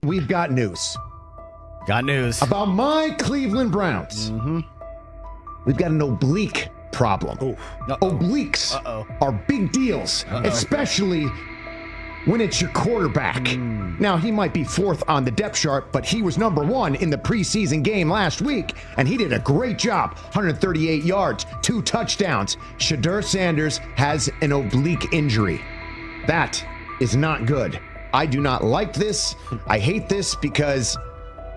we've got news. Got news. About my Cleveland Browns. We've got an oblique problem. Obliques are big deals, especially when it's your quarterback. Now, he might be fourth on the depth chart, but he was number one in the preseason game last week, and he did a great job. 138 yards, 2 touchdowns. Shedeur Sanders has an oblique injury. That is not good. I do not like this. I hate this because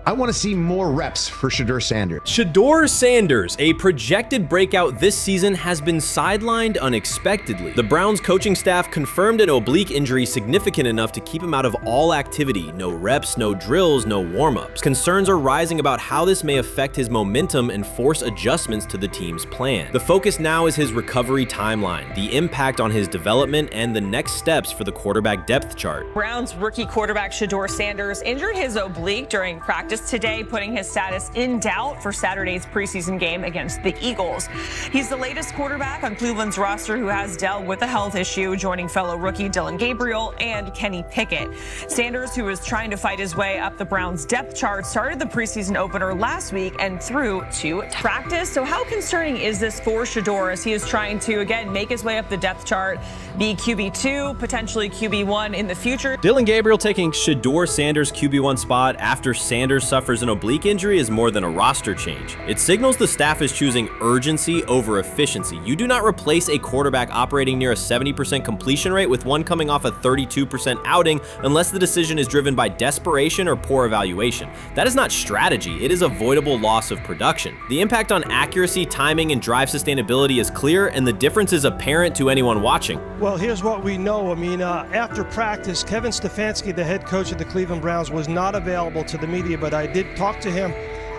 I want to see more reps for Shedeur Sanders. Shedeur Sanders, a projected breakout this season, has been sidelined unexpectedly. The Browns coaching staff confirmed an oblique injury significant enough to keep him out of all activity. No reps, no drills, no warm-ups. Concerns are rising about how this may affect his momentum and force adjustments to the team's plan. The focus now is his recovery timeline, the impact on his development, and the next steps for the quarterback depth chart. Browns rookie quarterback Shedeur Sanders injured his oblique during practice today, putting his status in doubt for Saturday's preseason game against the Eagles. He's the latest quarterback on Cleveland's roster who has dealt with a health issue, joining fellow rookie Dillon Gabriel and Kenny Pickett. Sanders, who is trying to fight his way up the Browns depth chart, started the preseason opener last week and threw to practice. So how concerning is this for Shedeur as he is trying to, again, make his way up the depth chart, be QB2, potentially QB1 in the future? Dillon Gabriel taking Shedeur Sanders' QB1 spot after Sanders suffers an oblique injury is more than a roster change. It signals the staff is choosing urgency over efficiency. You do not replace a quarterback operating near a 70% completion rate with one coming off a 32% outing unless the decision is driven by desperation or poor evaluation. That is not strategy, it is avoidable loss of production. The impact on accuracy, timing, and drive sustainability is clear, and the difference is apparent to anyone watching. Well, here's what we know. I mean, after practice, Kevin Stefanski, the head coach of the Cleveland Browns, was not available to the media, but I did talk to him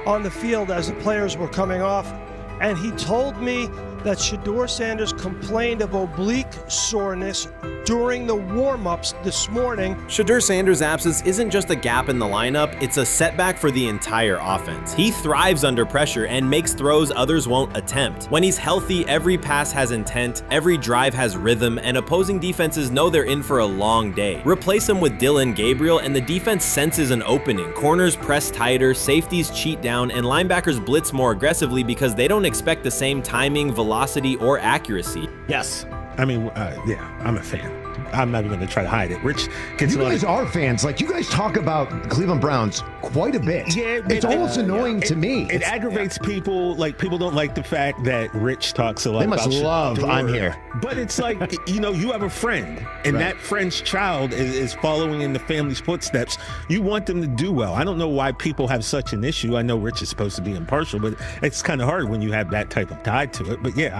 on the field as the players were coming off, and he told me that Shedeur Sanders complained of oblique soreness during the warm-ups this morning. Shedeur Sanders' absence isn't just a gap in the lineup, it's a setback for the entire offense. He thrives under pressure and makes throws others won't attempt. When he's healthy, every pass has intent, every drive has rhythm, and opposing defenses know they're in for a long day. Replace him with Dillon Gabriel and the defense senses an opening. Corners press tighter, safeties cheat down, and linebackers blitz more aggressively because they don't expect the same timing, velocity, or accuracy. Yes. I mean, yeah, I'm a fan. I'm not even going to try to hide it. Rich, you guys are fans. Like, you guys talk about the Cleveland Browns quite a bit. Yeah, it's almost annoying to me. It aggravates people. Like, people don't like the fact that Rich talks a lot about They must love I'm here. But it's like, you have a friend, and that friend's child is following in the family's footsteps. You want them to do well. I don't know why people have such an issue. I know Rich is supposed to be impartial, but it's kind of hard when you have that type of tie to it. But yeah,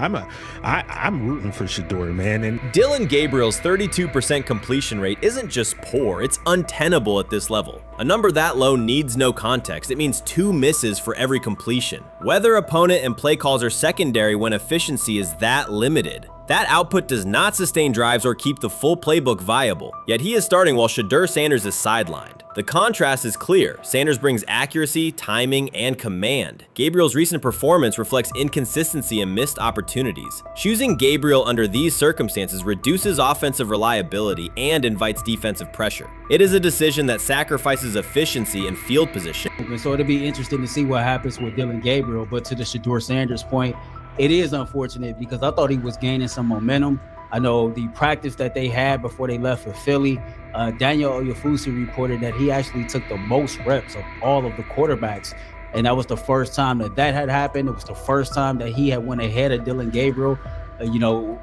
I'm rooting for Shedeur, man. And Dillon Gabriel's 32% completion rate isn't just poor, it's untenable at this level. A number that low needs no context. It means 2 misses for every completion. Weather, opponent, and play calls are secondary when efficiency is that limited. That output does not sustain drives or keep the full playbook viable, yet he is starting while Shedeur Sanders is sidelined. The contrast is clear. Sanders brings accuracy, timing, and command. Gabriel's recent performance reflects inconsistency and missed opportunities. Choosing Gabriel under these circumstances reduces offensive reliability and invites defensive pressure. It is a decision that sacrifices efficiency and field position. So it'll be interesting to see what happens with Dillon Gabriel, but to the Shedeur Sanders point, it is unfortunate because I thought he was gaining some momentum. I know the practice that they had before they left for Philly, Daniel Oyefusi reported that he actually took the most reps of all of the quarterbacks. And that was the first time that had happened. It was the first time that he had went ahead of Dillon Gabriel,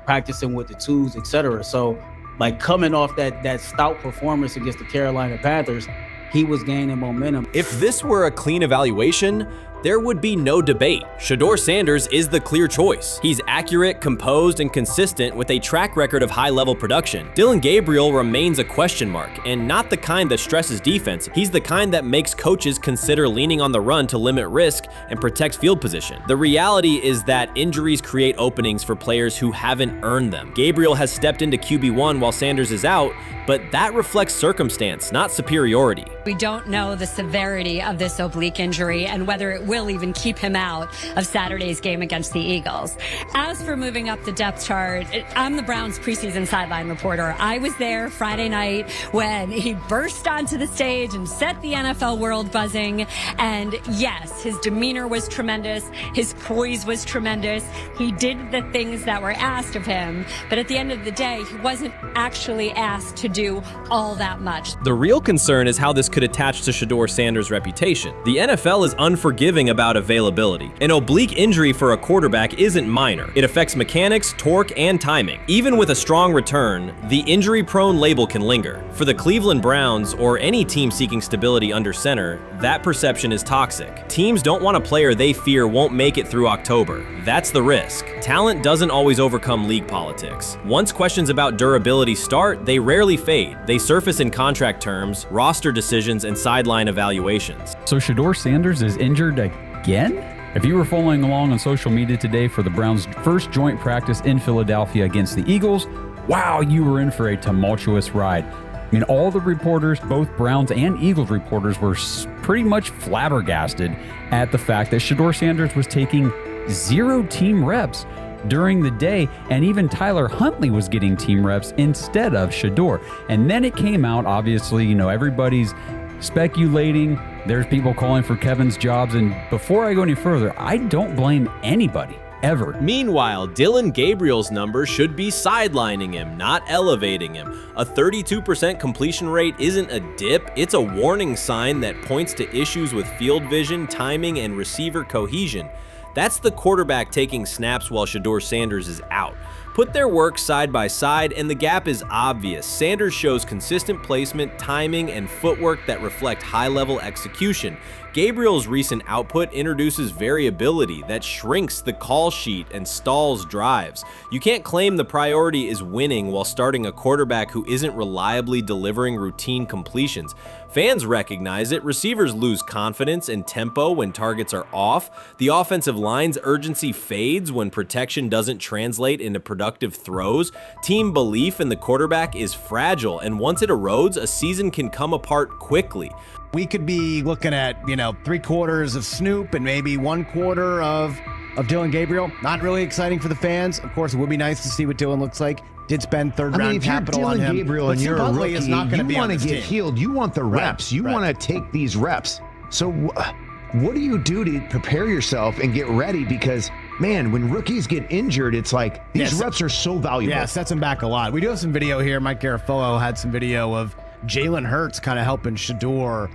practicing with the twos, etc. So, like, coming off that stout performance against the Carolina Panthers, he was gaining momentum. If this were a clean evaluation, there would be no debate. Shedeur Sanders is the clear choice. He's accurate, composed, and consistent with a track record of high-level production. Dillon Gabriel remains a question mark, and not the kind that stresses defense. He's the kind that makes coaches consider leaning on the run to limit risk and protect field position. The reality is that injuries create openings for players who haven't earned them. Gabriel has stepped into QB1 while Sanders is out, but that reflects circumstance, not superiority. We don't know the severity of this oblique injury and whether it will even keep him out of Saturday's game against the Eagles. As for moving up the depth chart, I'm the Browns preseason sideline reporter. I was there Friday night when he burst onto the stage and set the NFL world buzzing. And yes, his demeanor was tremendous. His poise was tremendous. He did the things that were asked of him. But at the end of the day, he wasn't actually asked to do all that much. The real concern is how this could attach to Shedeur Sanders' reputation. The NFL is unforgiving about availability. An oblique injury for a quarterback isn't minor. It affects mechanics, torque, and timing. Even with a strong return, the injury-prone label can linger. For the Cleveland Browns, or any team seeking stability under center, that perception is toxic. Teams don't want a player they fear won't make it through October. That's the risk. Talent doesn't always overcome league politics. Once questions about durability start, they rarely fade. They surface in contract terms, roster decisions, and sideline evaluations. So Shedeur Sanders is injured again? If you were following along on social media today for the Browns' first joint practice in Philadelphia against the Eagles, wow, you were in for a tumultuous ride. I mean, all the reporters, both Browns and Eagles reporters, were pretty much flabbergasted at the fact that Shedeur Sanders was taking 0 team reps during the day, and even Tyler Huntley was getting team reps instead of Shedeur. And then it came out, obviously, you know, everybody's speculating. There's people calling for Kevin's jobs. And before I go any further, I don't blame anybody, ever. Meanwhile, Dillon Gabriel's numbers should be sidelining him, not elevating him. A 32% completion rate isn't a dip, it's a warning sign that points to issues with field vision, timing, and receiver cohesion. That's the quarterback taking snaps while Shedeur Sanders is out. Put their work side by side and the gap is obvious. Sanders shows consistent placement, timing, and footwork that reflect high-level execution. Gabriel's recent output introduces variability that shrinks the call sheet and stalls drives. You can't claim the priority is winning while starting a quarterback who isn't reliably delivering routine completions. Fans recognize it, receivers lose confidence and tempo when targets are off, the offensive line's urgency fades when protection doesn't translate into productive throws, team belief in the quarterback is fragile, and once it erodes, a season can come apart quickly. We could be looking at, 3/4 of Snoop and maybe 1/4 of Dillon Gabriel. Not really exciting for the fans. Of course, it would be nice to see what Dillon looks like. Did spend third-round capital on him. If you're Dillon Gabriel and you're a rookie, is not you want to get healed. You want the reps. You want to take these reps. So what do you do to prepare yourself and get ready? Because, man, when rookies get injured, it's like these reps are so valuable. Yeah, sets them back a lot. We do have some video here. Mike Garafolo had some video of Jalen Hurts kind of helping Shedeur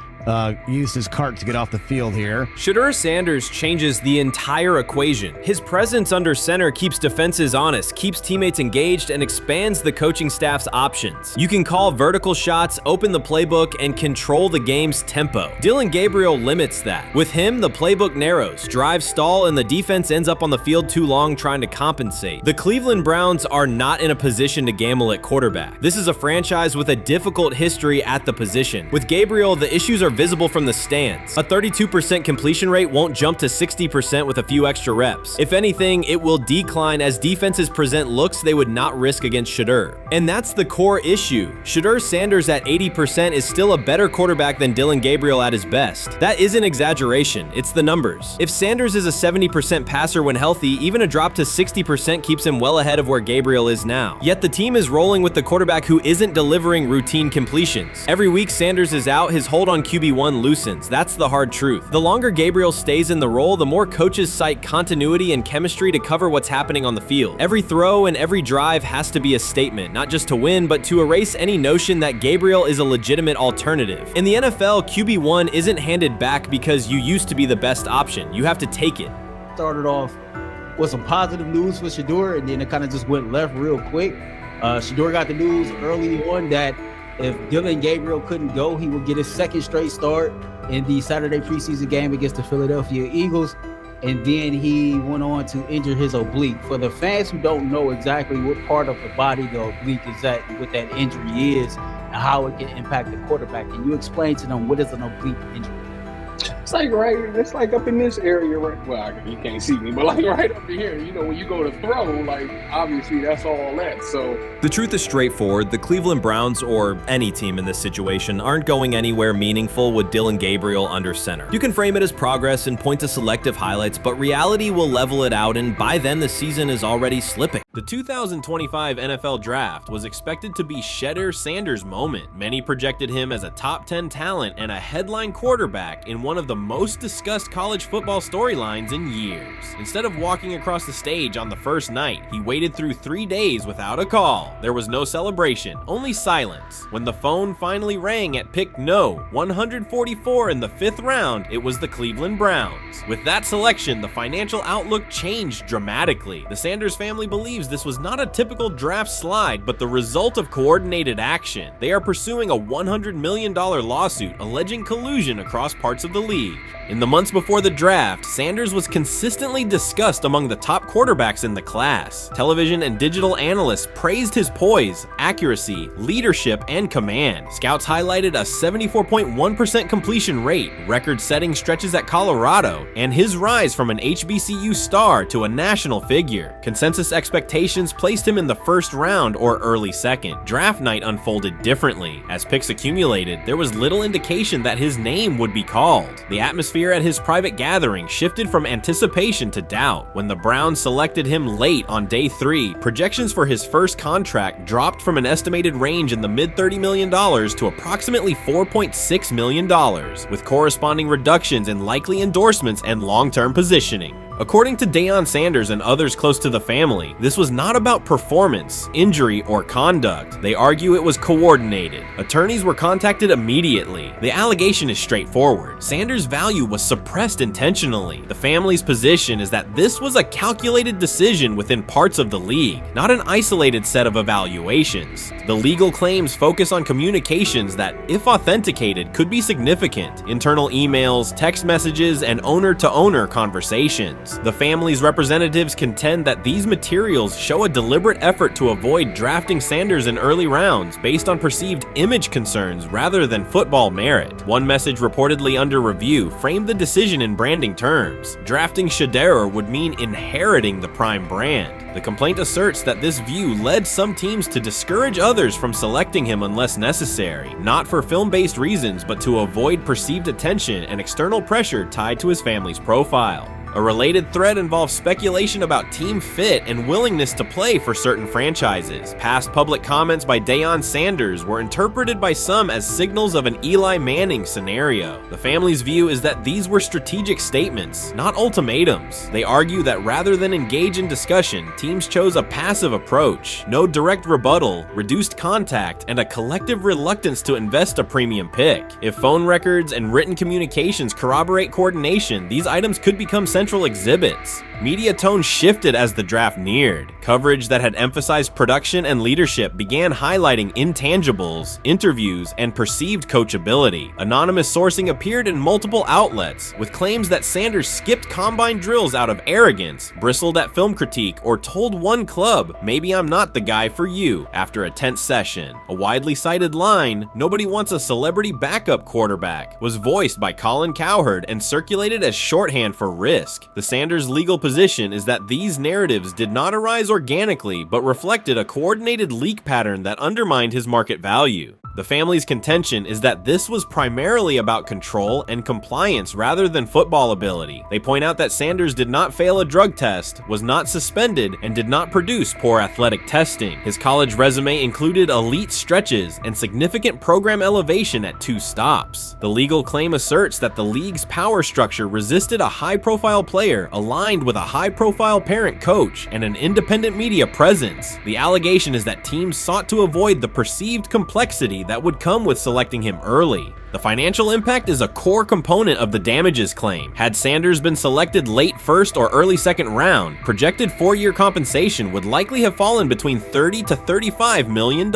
used his cart to get off the field here. Shedeur Sanders changes the entire equation. His presence under center keeps defenses honest, keeps teammates engaged, and expands the coaching staff's options. You can call vertical shots, open the playbook, and control the game's tempo. Dillon Gabriel limits that. With him, the playbook narrows, drives stall, and the defense ends up on the field too long trying to compensate. The Cleveland Browns are not in a position to gamble at quarterback. This is a franchise with a difficult history at the position. With Gabriel, the issues are visible from the stands. A 32% completion rate won't jump to 60% with a few extra reps. If anything, it will decline as defenses present looks they would not risk against Shedeur. And that's the core issue. Shedeur Sanders at 80% is still a better quarterback than Dillon Gabriel at his best. That isn't exaggeration, it's the numbers. If Sanders is a 70% passer when healthy, even a drop to 60% keeps him well ahead of where Gabriel is now. Yet the team is rolling with the quarterback who isn't delivering routine completions. Every week Sanders is out, his hold on QB1 loosens. That's the hard truth. The longer Gabriel stays in the role, the more coaches cite continuity and chemistry to cover what's happening on the field. Every throw and every drive has to be a statement, not just to win, but to erase any notion that Gabriel is a legitimate alternative. In the NFL, QB1 isn't handed back because you used to be the best option. You have to take it. Started off with some positive news for Shedeur, and then it kind of just went left real quick. Shedeur got the news early on that if Dillon Gabriel couldn't go, he would get his second straight start in the Saturday preseason game against the Philadelphia Eagles. And then he went on to injure his oblique. For the fans who don't know exactly what part of the body the oblique is at and what that injury is and how it can impact the quarterback, can you explain to them what is an oblique injury? It's like up in this area, right? Well, you can't see me, but like right up in here, you know, when you go to throw, like obviously that's all that. So the truth is straightforward. The Cleveland Browns, or any team in this situation, aren't going anywhere meaningful with Dillon Gabriel under center. You can frame it as progress and point to selective highlights, but reality will level it out, and by then the season is already slipping. The 2025 NFL Draft was expected to be Shedeur Sanders' moment. Many projected him as a top 10 talent and a headline quarterback in one of the most discussed college football storylines in years. Instead of walking across the stage on the first night, he waited through 3 days without a call. There was no celebration, only silence. When the phone finally rang at pick 144 in the 5th round, it was the Cleveland Browns. With that selection, the financial outlook changed dramatically. The Sanders family believes this was not a typical draft slide, but the result of coordinated action. They are pursuing a $100 million lawsuit alleging collusion across parts of the league. In the months before the draft, Sanders was consistently discussed among the top quarterbacks in the class. Television and digital analysts praised his poise, accuracy, leadership, and command. Scouts highlighted a 74.1% completion rate, record-setting stretches at Colorado, and his rise from an HBCU star to a national figure. Consensus expectations placed him in the first round or early second. Draft night unfolded differently. As picks accumulated, there was little indication that his name would be called. The atmosphere at his private gathering shifted from anticipation to doubt. When the Browns selected him late on day 3, projections for his first contract dropped from an estimated range in the mid-$30 million to approximately $4.6 million, with corresponding reductions in likely endorsements and long-term positioning. According to Deion Sanders and others close to the family, this was not about performance, injury, or conduct. They argue it was coordinated. Attorneys were contacted immediately. The allegation is straightforward. Sanders' value was suppressed intentionally. The family's position is that this was a calculated decision within parts of the league, not an isolated set of evaluations. The legal claims focus on communications that, if authenticated, could be significant: internal emails, text messages, and owner-to-owner conversations. The family's representatives contend that these materials show a deliberate effort to avoid drafting Sanders in early rounds based on perceived image concerns rather than football merit. One message reportedly under review framed the decision in branding terms. Drafting Shedeur would mean inheriting the Prime brand. The complaint asserts that this view led some teams to discourage others from selecting him unless necessary, not for film-based reasons, but to avoid perceived attention and external pressure tied to his family's profile. A related thread involves speculation about team fit and willingness to play for certain franchises. Past public comments by Deion Sanders were interpreted by some as signals of an Eli Manning scenario. The family's view is that these were strategic statements, not ultimatums. They argue that rather than engage in discussion, teams chose a passive approach, no direct rebuttal, reduced contact, and a collective reluctance to invest a premium pick. If phone records and written communications corroborate coordination, these items could become central exhibits. Media tone shifted as the draft neared. Coverage that had emphasized production and leadership began highlighting intangibles, interviews, and perceived coachability. Anonymous sourcing appeared in multiple outlets, with claims that Sanders skipped combine drills out of arrogance, bristled at film critique, or told one club, "Maybe I'm not the guy for you," after a tense session. A widely cited line, "Nobody wants a celebrity backup quarterback," was voiced by Colin Cowherd and circulated as shorthand for risk. The Sanders legal position is that these narratives did not arise organically, but reflected a coordinated leak pattern that undermined his market value. The family's contention is that this was primarily about control and compliance rather than football ability. They point out that Sanders did not fail a drug test, was not suspended, and did not produce poor athletic testing. His college resume included elite stretches and significant program elevation at 2 stops. The legal claim asserts that the league's power structure resisted a high-profile player aligned with a high-profile parent coach and an independent media presence. The allegation is that teams sought to avoid the perceived complexity that would come with selecting him early. The financial impact is a core component of the damages claim. Had Sanders been selected late first or early second round, projected 4-year compensation would likely have fallen between $30 to $35 million,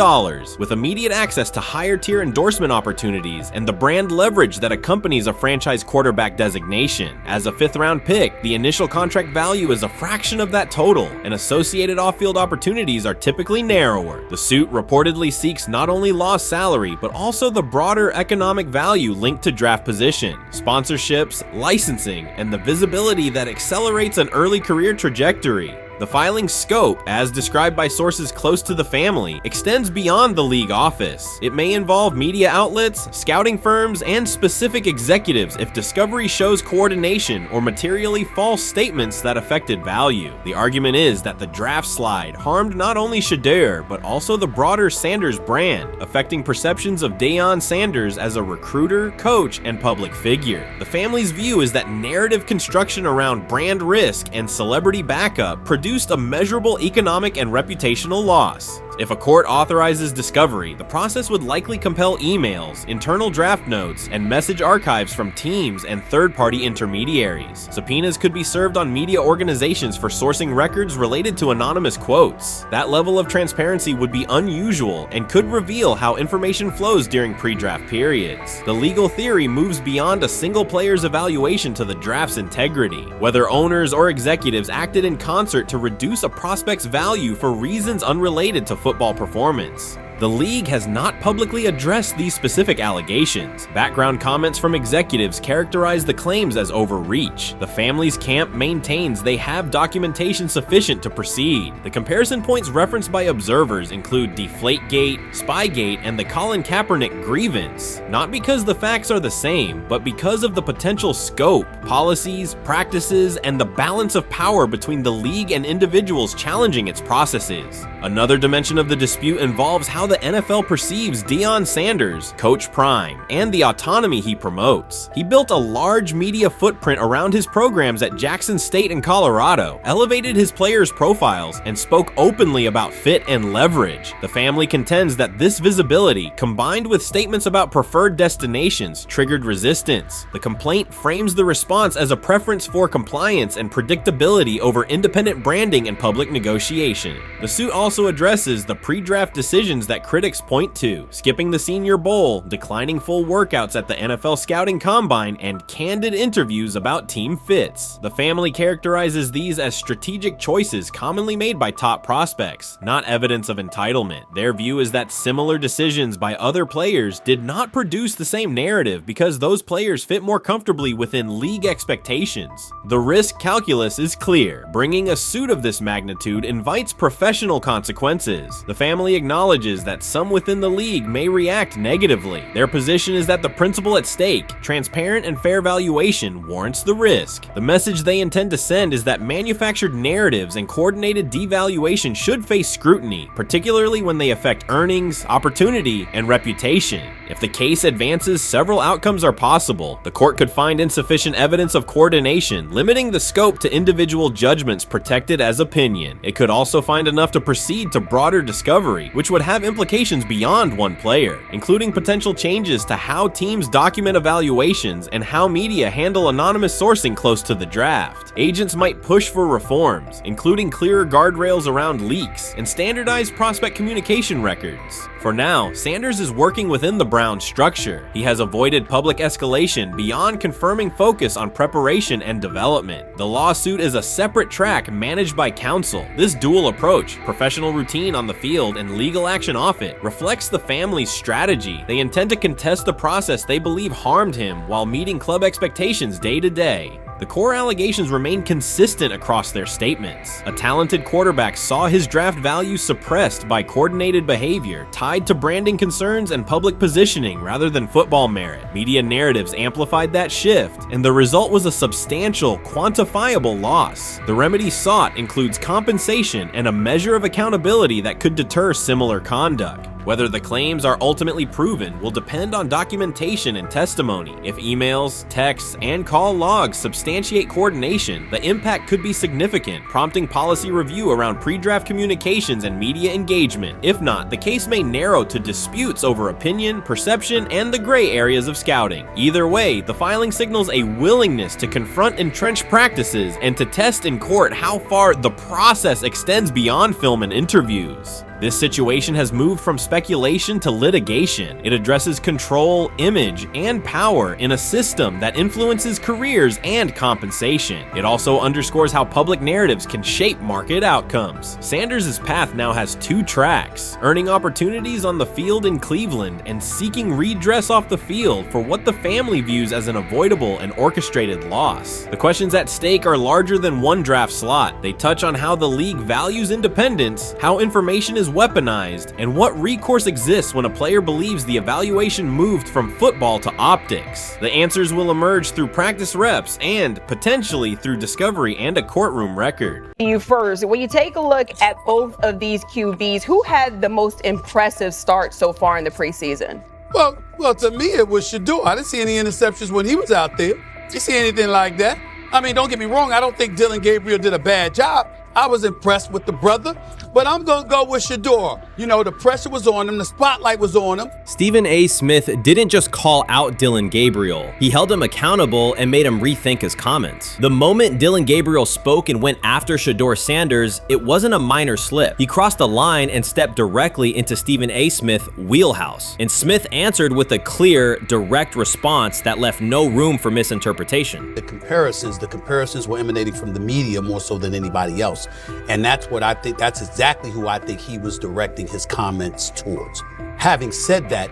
with immediate access to higher tier endorsement opportunities and the brand leverage that accompanies a franchise quarterback designation. As a 5th round pick, the initial contract value is a fraction of that total, and associated off-field opportunities are typically narrower. The suit reportedly seeks not only lost salary, but also the broader economic value linked to draft position, sponsorships, licensing, and the visibility that accelerates an early career trajectory. The filing's scope, as described by sources close to the family, extends beyond the league office. It may involve media outlets, scouting firms, and specific executives if discovery shows coordination or materially false statements that affected value. The argument is that the draft slide harmed not only Shedeur, but also the broader Sanders brand, affecting perceptions of Deion Sanders as a recruiter, coach, and public figure. The family's view is that narrative construction around brand risk and celebrity backup produced a measurable economic and reputational loss. If a court authorizes discovery, the process would likely compel emails, internal draft notes, and message archives from teams and third-party intermediaries. Subpoenas could be served on media organizations for sourcing records related to anonymous quotes. That level of transparency would be unusual and could reveal how information flows during pre-draft periods. The legal theory moves beyond a single player's evaluation to the draft's integrity, whether owners or executives acted in concert to reduce a prospect's value for reasons unrelated to football performance. The league has not publicly addressed these specific allegations. Background comments from executives characterize the claims as overreach. The family's camp maintains they have documentation sufficient to proceed. The comparison points referenced by observers include Deflategate, Spygate, and the Colin Kaepernick grievance, not because the facts are the same, but because of the potential scope, policies, practices, and the balance of power between the league and individuals challenging its processes. Another dimension of the dispute involves how the NFL perceives Deion Sanders, Coach Prime, and the autonomy he promotes. He built a large media footprint around his programs at Jackson State and Colorado, elevated his players' profiles, and spoke openly about fit and leverage. The family contends that this visibility, combined with statements about preferred destinations, triggered resistance. The complaint frames the response as a preference for compliance and predictability over independent branding and public negotiation. The suit also addresses the pre-draft decisions that critics point to: skipping the Senior Bowl, declining full workouts at the NFL Scouting Combine, and candid interviews about team fits. The family characterizes these as strategic choices commonly made by top prospects, not evidence of entitlement. Their view is that similar decisions by other players did not produce the same narrative because those players fit more comfortably within league expectations. The risk calculus is clear. Bringing a suit of this magnitude invites professional consequences. The family acknowledges that some within the league may react negatively. Their position is that the principle at stake, transparent and fair valuation, warrants the risk. The message they intend to send is that manufactured narratives and coordinated devaluation should face scrutiny, particularly when they affect earnings, opportunity, and reputation. If the case advances, several outcomes are possible. The court could find insufficient evidence of coordination, limiting the scope to individual judgments protected as opinion. It could also find enough to proceed to broader discovery, which would have implications beyond one player, including potential changes to how teams document evaluations and how media handle anonymous sourcing close to the draft. Agents might push for reforms, including clearer guardrails around leaks and standardized prospect communication records. For now, Sanders is working within the Browns structure. He has avoided public escalation beyond confirming focus on preparation and development. The lawsuit is a separate track managed by counsel. This dual approach, professional routine on the field and legal action off it, reflects the family's strategy. They intend to contest the process they believe harmed him while meeting club expectations day to day. The core allegations remain consistent across their statements. A talented quarterback saw his draft value suppressed by coordinated behavior tied to branding concerns and public positioning rather than football merit. Media narratives amplified that shift, and the result was a substantial, quantifiable loss. The remedy sought includes compensation and a measure of accountability that could deter similar conduct. Whether the claims are ultimately proven will depend on documentation and testimony. If emails, texts, and call logs substantiate coordination, the impact could be significant, prompting policy review around pre-draft communications and media engagement. If not, the case may narrow to disputes over opinion, perception, and the gray areas of scouting. Either way, the filing signals a willingness to confront entrenched practices and to test in court how far the process extends beyond film and interviews. This situation has moved from speculation to litigation. It addresses control, image, and power in a system that influences careers and compensation. It also underscores how public narratives can shape market outcomes. Sanders' path now has two tracks: earning opportunities on the field in Cleveland and seeking redress off the field for what the family views as an avoidable and orchestrated loss. The questions at stake are larger than one draft slot. They touch on how the league values independence, how information is weaponized, and what recourse exists when a player believes the evaluation moved from football to optics. The answers will emerge through practice reps and potentially through discovery and a courtroom record. You first, when you take a look at both of these QBs, who had the most impressive start so far in the preseason? Well, to me, it was Shedeur. I didn't see any interceptions when he was out there. Didn't see anything like that. I mean, don't get me wrong. I don't think Dillon Gabriel did a bad job. I was impressed with the brother, but I'm going to go with Shedeur. You know, the pressure was on him. The spotlight was on him. Stephen A. Smith didn't just call out Dillon Gabriel. He held him accountable and made him rethink his comments. The moment Dillon Gabriel spoke and went after Shedeur Sanders, it wasn't a minor slip. He crossed the line and stepped directly into Stephen A. Smith's wheelhouse. And Smith answered with a clear, direct response that left no room for misinterpretation. The comparisons were emanating from the media more so than anybody else. And that's what I think, that's exactly who I think he was directing his comments towards. Having said that,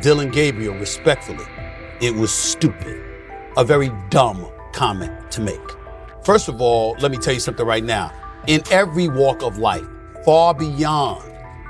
Dillon Gabriel, respectfully, it was stupid. A very dumb comment to make. First of all, let me tell you something right now. In every walk of life, far beyond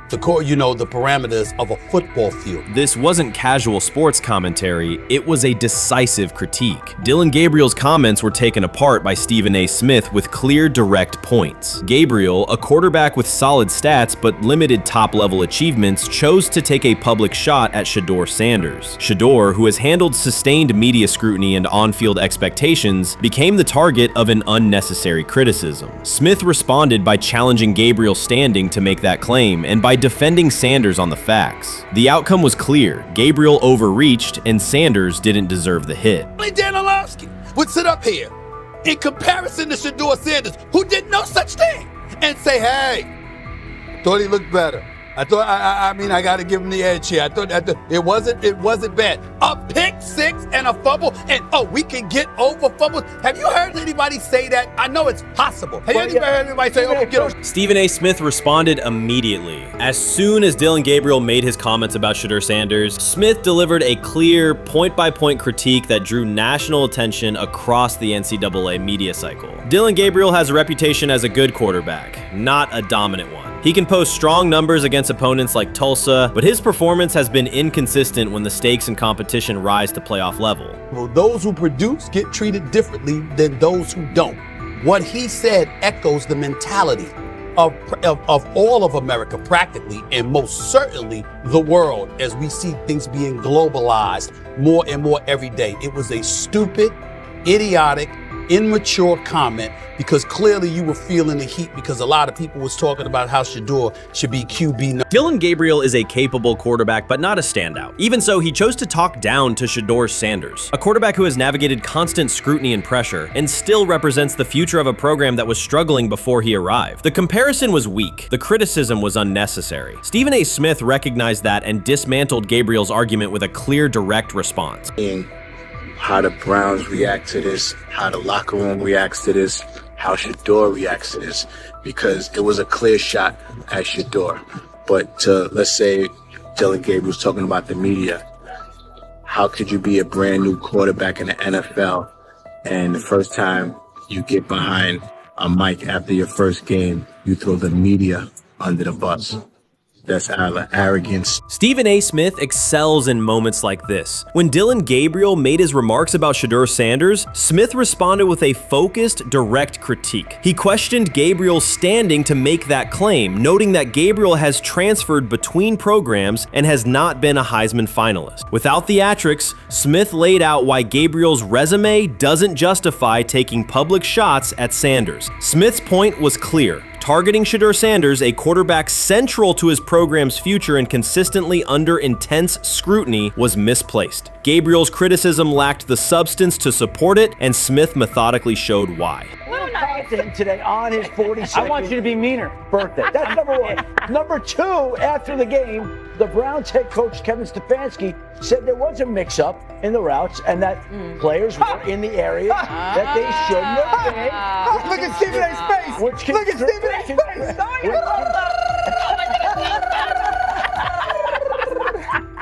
the parameters of a football field. This wasn't casual sports commentary, it was a decisive critique. Dillon Gabriel's comments were taken apart by Stephen A. Smith with clear, direct points. Gabriel, a quarterback with solid stats but limited top-level achievements, chose to take a public shot at Shedeur Sanders. Shedeur, who has handled sustained media scrutiny and on-field expectations, became the target of an unnecessary criticism. Smith responded by challenging Gabriel's standing to make that claim, and by defending Sanders on the facts. The outcome was clear. Gabriel overreached, and Sanders didn't deserve the hit. Dan Orlovsky would sit up here in comparison to Shedeur Sanders, who did no such thing, and say, hey, thought he looked better. I got to give him the edge here. I thought it wasn't bad. A pick six and a fumble, and we can get over fumbles. Have you heard anybody say that? I know it's possible. Have you heard anybody say, get over? Stephen A. Smith responded immediately. As soon as Dillon Gabriel made his comments about Shedeur Sanders, Smith delivered a clear, point-by-point critique that drew national attention across the NCAA media cycle. Dillon Gabriel has a reputation as a good quarterback, not a dominant one. He can post strong numbers against opponents like Tulsa, but his performance has been inconsistent when the stakes and competition rise to playoff level. Well, those who produce get treated differently than those who don't. What he said echoes the mentality of all of America practically, and most certainly the world, as we see things being globalized more and more every day. It was a stupid, idiotic, immature comment, because clearly you were feeling the heat because a lot of people was talking about how Shedeur should be QB. Dillon Gabriel is a capable quarterback, but not a standout. Even so, he chose to talk down to Shedeur Sanders, a quarterback who has navigated constant scrutiny and pressure and still represents the future of a program that was struggling before he arrived. The comparison was weak. The criticism was unnecessary. Stephen A. Smith recognized that and dismantled Gabriel's argument with a clear, direct response. How the Browns react to this, how the locker room reacts to this, how Shedeur reacts to this, because it was a clear shot at Shedeur. But let's say Dillon Gabriel's talking about the media. How could you be a brand new quarterback in the NFL and the first time you get behind a mic after your first game, you throw the media under the bus? That's arrogance. Stephen A. Smith excels in moments like this. When Dillon Gabriel made his remarks about Shedeur Sanders, Smith responded with a focused, direct critique. He questioned Gabriel's standing to make that claim, noting that Gabriel has transferred between programs and has not been a Heisman finalist. Without theatrics, Smith laid out why Gabriel's resume doesn't justify taking public shots at Sanders. Smith's point was clear. Targeting Shedeur Sanders, a quarterback central to his program's future and consistently under intense scrutiny, was misplaced. Gabriel's criticism lacked the substance to support it, and Smith methodically showed why. Dancing today on his 42nd. I want you to be meaner. Birthday. That's number one. Number two, after the game, the Browns head coach Kevin Stefanski said there was a mix-up in the routes and that players were in the area that they shouldn't have been. Look at Stephen A's face. Look at Stephen A's face.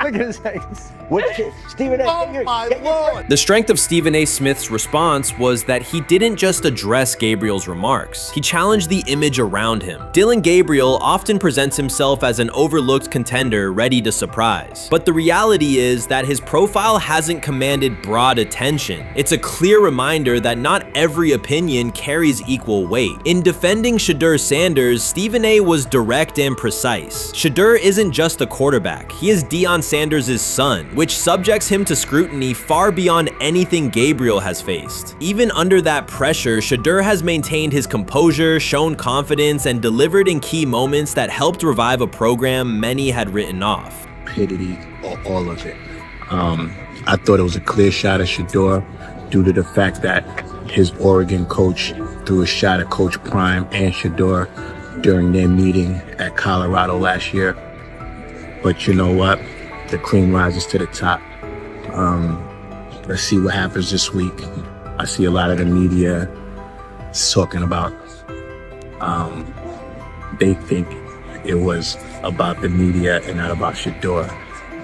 Look at his face. Stephen A. Oh my Lord. The strength of Stephen A. Smith's response was that he didn't just address Gabriel's remarks. He challenged the image around him. Dillon Gabriel often presents himself as an overlooked contender ready to surprise. But the reality is that his profile hasn't commanded broad attention. It's a clear reminder that not every opinion carries equal weight. In defending Shedeur Sanders, Stephen A. was direct and precise. Shedeur isn't just a quarterback. He is Deion Sanders' son, which subjects him to scrutiny far beyond anything Gabriel has faced. Even under that pressure, Shedeur has maintained his composure, shown confidence, and delivered in key moments that helped revive a program many had written off. Stupidity, all of it. I thought it was a clear shot at Shedeur due to the fact that his Oregon coach threw a shot at Coach Prime and Shedeur during their meeting at Colorado last year. But you know what? The cream rises to the top. Let's see what happens this week. I see a lot of the media talking about they think it was about the media and not about Shedeur.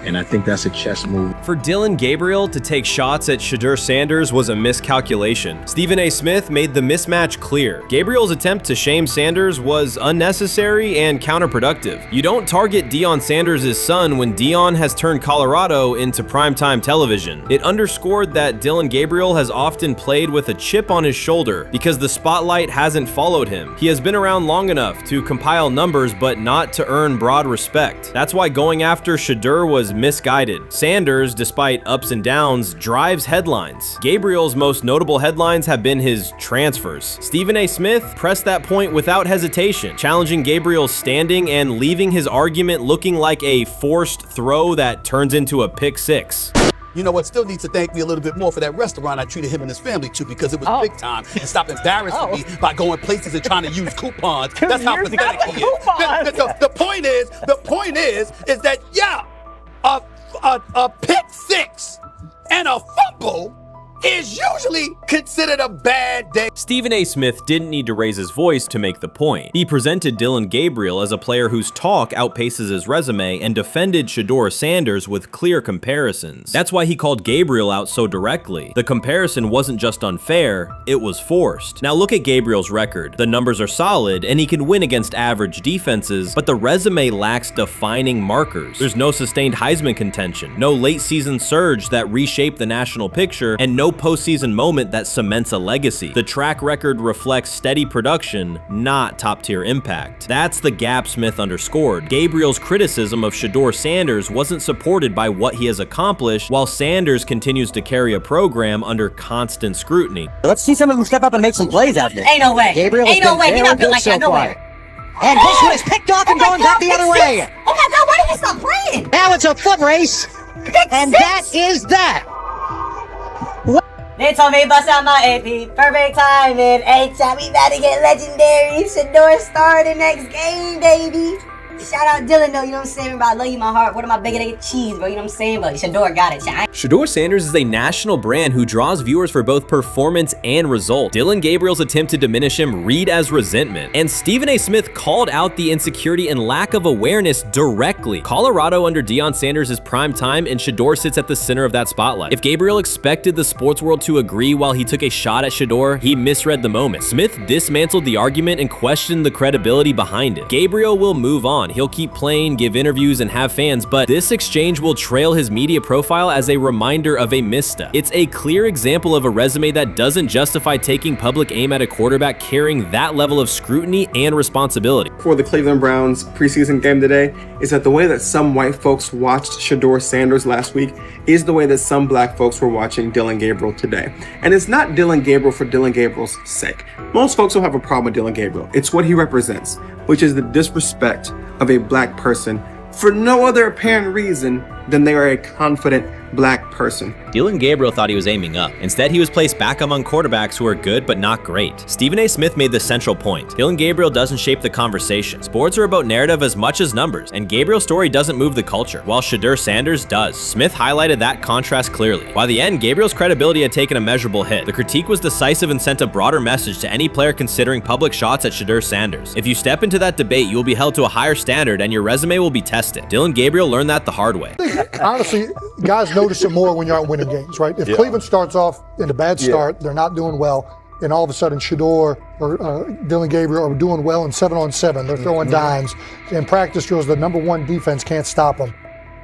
And I think that's a chess move. For Dillon Gabriel to take shots at Shedeur Sanders was a miscalculation. Stephen A. Smith made the mismatch clear. Gabriel's attempt to shame Sanders was unnecessary and counterproductive. You don't target Deion Sanders' son when Deion has turned Colorado into primetime television. It underscored that Dillon Gabriel has often played with a chip on his shoulder because the spotlight hasn't followed him. He has been around long enough to compile numbers but not to earn broad respect. That's why going after Shedeur was misguided. Sanders, despite ups and downs, drives headlines. Gabriel's most notable headlines have been his transfers. Stephen A. Smith pressed that point without hesitation, challenging Gabriel's standing and leaving his argument looking like a forced throw that turns into a pick six. You know what? Still needs to thank me a little bit more for that restaurant I treated him and his family to, because it was big time, and stop embarrassing me by going places and trying to use coupons. That's how pathetic he is. The point is that a pick six and a fumble is usually considered a bad day. Stephen A. Smith didn't need to raise his voice to make the point. He presented Dillon Gabriel as a player whose talk outpaces his resume and defended Shedeur Sanders with clear comparisons. That's why he called Gabriel out so directly. The comparison wasn't just unfair, it was forced. Now look at Gabriel's record. The numbers are solid and he can win against average defenses, but the resume lacks defining markers. There's no sustained Heisman contention, no late season surge that reshaped the national picture, and no postseason moment that cements a legacy. The track record reflects steady production, not top-tier impact. That's the gap Smith underscored. Gabriel's criticism of Shedeur Sanders wasn't supported by what he has accomplished, while Sanders continues to carry a program under constant scrutiny. Let's see someone who step up and make some plays out there. Ain't no way. Gabriel ain't no way. He not built like that. No way. And this one is picked off and going back the other way. Oh my God, why did he stop playing? Now it's a foot race. And that is that. They told me bust out my AP, perfect timing. H-shot, we about to get legendary. Shedeur star the next game, baby. Shout out Dillon though, you know what I'm saying? Bro, I love you, my heart. What am I bigger than cheese, bro? You know what I'm saying? But Shedeur got it. Shedeur Sanders is a national brand who draws viewers for both performance and result. Dillon Gabriel's attempt to diminish him read as resentment. And Stephen A. Smith called out the insecurity and lack of awareness directly. Colorado under Deion Sanders is prime time, and Shedeur sits at the center of that spotlight. If Gabriel expected the sports world to agree while he took a shot at Shedeur, he misread the moment. Smith dismantled the argument and questioned the credibility behind it. Gabriel will move on. He'll keep playing, give interviews, and have fans, but this exchange will trail his media profile as a reminder of a misstep. It's a clear example of a resume that doesn't justify taking public aim at a quarterback carrying that level of scrutiny and responsibility. For the Cleveland Browns preseason game today is that the way that some white folks watched Shedeur Sanders last week is the way that some black folks were watching Dillon Gabriel today. And it's not Dillon Gabriel for Dillon Gabriel's sake. Most folks don't have a problem with Dillon Gabriel. It's what he represents, which is the disrespect of a black person for no other apparent reason then they are a confident black person. Dylan Gabriel thought he was aiming up. Instead, he was placed back among quarterbacks who are good but not great. Stephen A. Smith made the central point. Dylan Gabriel doesn't shape the conversation. Sports are about narrative as much as numbers, and Gabriel's story doesn't move the culture, while Shedeur Sanders does. Smith highlighted that contrast clearly. By the end, Gabriel's credibility had taken a measurable hit. The critique was decisive and sent a broader message to any player considering public shots at Shedeur Sanders. If you step into that debate, you will be held to a higher standard and your resume will be tested. Dylan Gabriel learned that the hard way. Honestly, guys notice it more when you're out winning games, right? If Cleveland starts off in a bad start, they're not doing well, and all of a sudden Shedeur or Dylan Gabriel are doing well in 7-on-7, they're throwing dimes. In practice drills, the #1 defense can't stop them.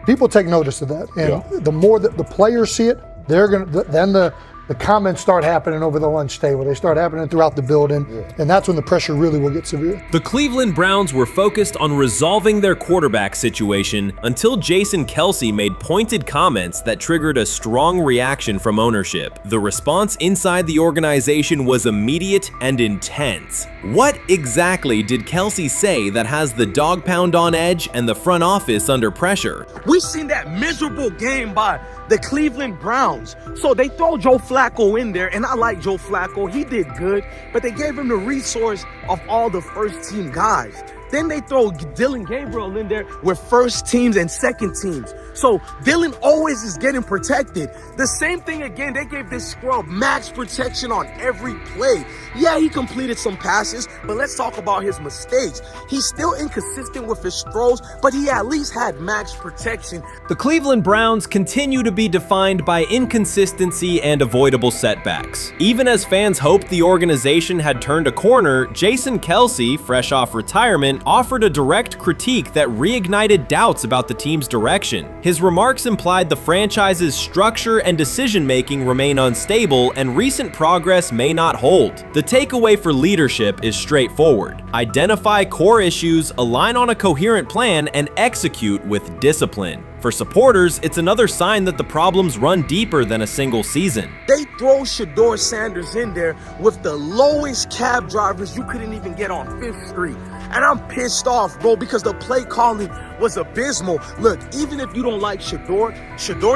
People take notice of that, and the more that the players see it, they're gonna then the comments start happening over the lunch table. They start happening throughout the building, and that's when the pressure really will get severe. The Cleveland Browns were focused on resolving their quarterback situation until Jason Kelce made pointed comments that triggered a strong reaction from ownership. The response inside the organization was immediate and intense. What exactly did Kelce say that has the dog pound on edge and the front office under pressure? We've seen that miserable game by the Cleveland Browns. So they throw Joe Flacco in there, and I like Joe Flacco. He did good, but they gave him the resource of all the first-team guys. Then they throw Dylan Gabriel in there with first teams and second teams. So Dylan always is getting protected. The same thing again, they gave this scrub max protection on every play. Yeah, he completed some passes, but let's talk about his mistakes. He's still inconsistent with his throws, but he at least had max protection. The Cleveland Browns continue to be defined by inconsistency and avoidable setbacks. Even as fans hoped the organization had turned a corner, Jason Kelce, fresh off retirement, offered a direct critique that reignited doubts about the team's direction. His remarks implied the franchise's structure and decision-making remain unstable and recent progress may not hold. The takeaway for leadership is straightforward. Identify core issues, align on a coherent plan, and execute with discipline. For supporters, it's another sign that the problems run deeper than a single season. They throw Shedeur Sanders in there with the lowest cab drivers you couldn't even get on 5th Street. And I'm pissed off, bro, because the play calling was abysmal. Look, even if you don't like Shedeur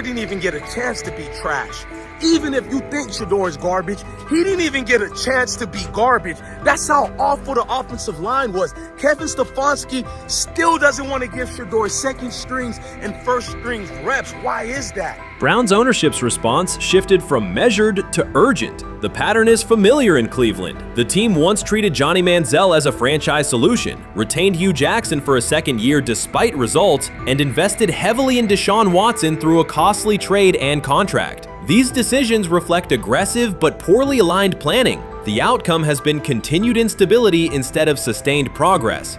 didn't even get a chance to be trash. Even if you think Shedeur is garbage, he didn't even get a chance to be garbage. That's how awful the offensive line was. Kevin Stefanski still doesn't want to give Shedeur second strings and first strings reps. Why is that? Browns ownership's response shifted from measured to urgent. The pattern is familiar in Cleveland. The team once treated Johnny Manziel as a franchise solution, retained Hugh Jackson for a second year despite results, and invested heavily in Deshaun Watson through a costly trade and contract. These decisions reflect aggressive but poorly aligned planning. The outcome has been continued instability instead of sustained progress.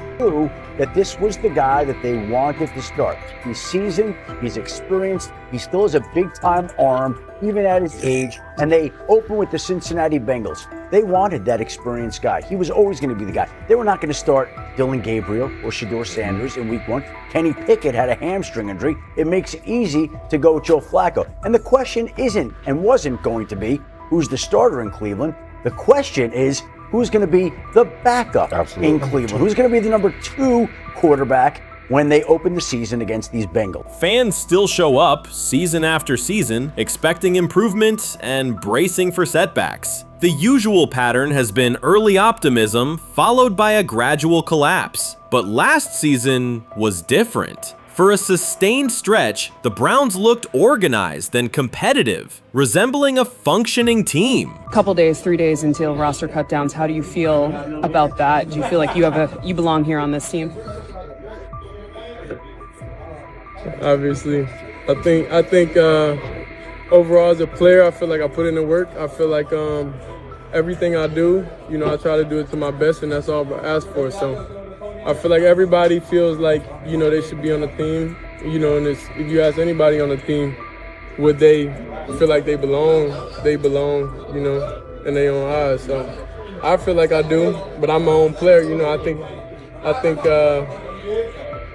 That this was the guy that they wanted to start. He's seasoned, he's experienced, he still has a big-time arm, even at his age, and they open with the Cincinnati Bengals. They wanted that experienced guy. He was always going to be the guy. They were not going to start Dylan Gabriel or Shedeur Sanders in week 1. Kenny Pickett had a hamstring injury. It makes it easy to go with Joe Flacco. And the question isn't and wasn't going to be who's the starter in Cleveland. The question is, who's going to be the backup in Cleveland? Who's going to be the #2 quarterback when they open the season against these Bengals? Fans still show up season after season, expecting improvement and bracing for setbacks. The usual pattern has been early optimism followed by a gradual collapse. But last season was different. For a sustained stretch, the Browns looked organized and competitive, resembling a functioning team. Couple days, 3 days until roster cutdowns. How do you feel about that? Do you feel like you belong here on this team? Obviously, I think overall as a player, I feel like I put in the work. I feel like everything I do, I try to do it to my best, and that's all I ask for. So I feel like everybody feels like, they should be on the team, and if you ask anybody on the team, would they feel like they belong, in their own eyes. So I feel like I do, but I'm my own player, I think